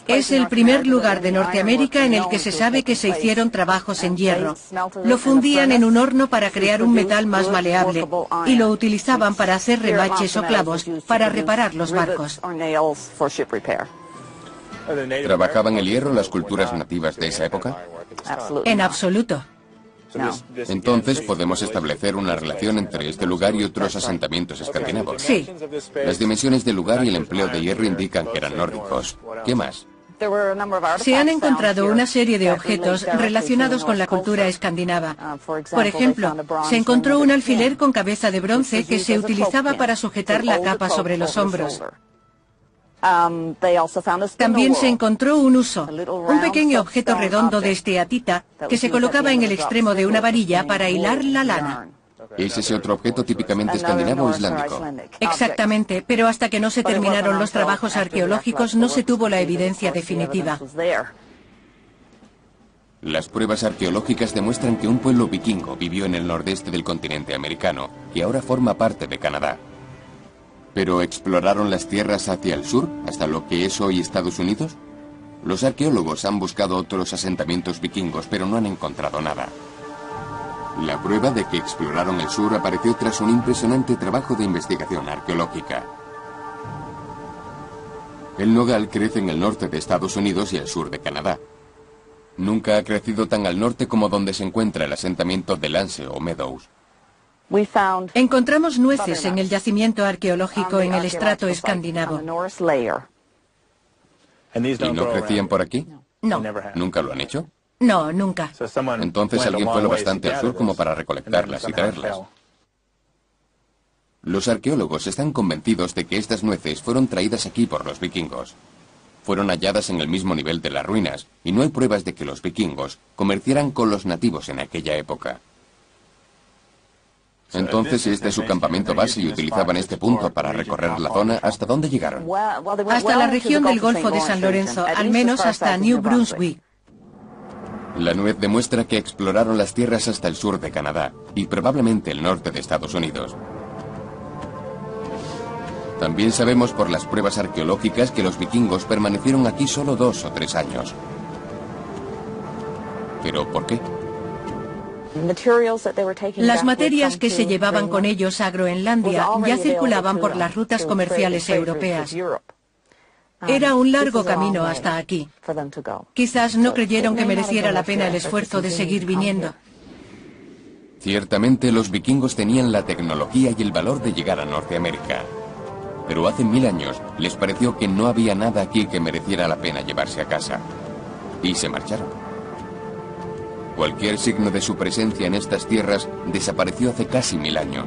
Es el primer lugar de Norteamérica en el que se sabe que se hicieron trabajos en hierro. Lo fundían en un horno para crear un metal más maleable y lo utilizaban para hacer remaches o clavos para reparar los barcos. ¿Trabajaban el hierro las culturas nativas de esa época? En absoluto. Entonces podemos establecer una relación entre este lugar y otros asentamientos escandinavos. Sí. Las dimensiones del lugar y el empleo de hierro indican que eran nórdicos. ¿Qué más? Se han encontrado una serie de objetos relacionados con la cultura escandinava. Por ejemplo, se encontró un alfiler con cabeza de bronce que se utilizaba para sujetar la capa sobre los hombros. También se encontró un uso, un pequeño objeto redondo de esteatita que se colocaba en el extremo de una varilla para hilar la lana. ¿Es ese otro objeto típicamente escandinavo o islámico? Exactamente, pero hasta que no se terminaron los trabajos arqueológicos no se tuvo la evidencia definitiva. Las pruebas arqueológicas demuestran que un pueblo vikingo vivió en el nordeste del continente americano, que ahora forma parte de Canadá. ¿Pero exploraron las tierras hacia el sur, hasta lo que es hoy Estados Unidos? Los arqueólogos han buscado otros asentamientos vikingos, pero no han encontrado nada. La prueba de que exploraron el sur apareció tras un impresionante trabajo de investigación arqueológica. El nogal crece en el norte de Estados Unidos y el sur de Canadá. Nunca ha crecido tan al norte como donde se encuentra el asentamiento de Lance o Meadows. Encontramos nueces en el yacimiento arqueológico en el estrato escandinavo. ¿Y no crecían por aquí? No. ¿Nunca lo han hecho? No, nunca. Entonces alguien fue lo bastante al sur como para recolectarlas y traerlas. Los arqueólogos están convencidos de que estas nueces fueron traídas aquí por los vikingos. Fueron halladas en el mismo nivel de las ruinas, y no hay pruebas de que los vikingos comerciaran con los nativos en aquella época. Entonces este es su campamento base y utilizaban este punto para recorrer la zona. ¿Hasta dónde llegaron? Hasta la región del Golfo de San Lorenzo, al menos hasta New Brunswick. La nuez demuestra que exploraron las tierras hasta el sur de Canadá y probablemente el norte de Estados Unidos. También sabemos por las pruebas arqueológicas que los vikingos permanecieron aquí solo 2 o 3 años. ¿Pero por qué? Las materias que se llevaban con ellos a Groenlandia ya circulaban por las rutas comerciales europeas. Era un largo camino hasta aquí. Quizás no creyeron que mereciera la pena el esfuerzo de seguir viniendo. Ciertamente los vikingos tenían la tecnología y el valor de llegar a Norteamérica. Pero hace 1000 años les pareció que no había nada aquí que mereciera la pena llevarse a casa. Y se marcharon. Cualquier signo de su presencia en estas tierras desapareció hace casi 1000 años.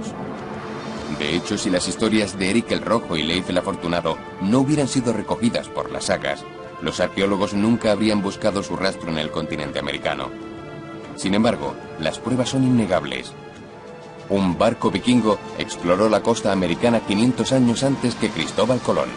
De hecho, si las historias de Eric el Rojo y Leif el Afortunado no hubieran sido recogidas por las sagas, los arqueólogos nunca habrían buscado su rastro en el continente americano. Sin embargo, las pruebas son innegables. Un barco vikingo exploró la costa americana 500 años antes que Cristóbal Colón.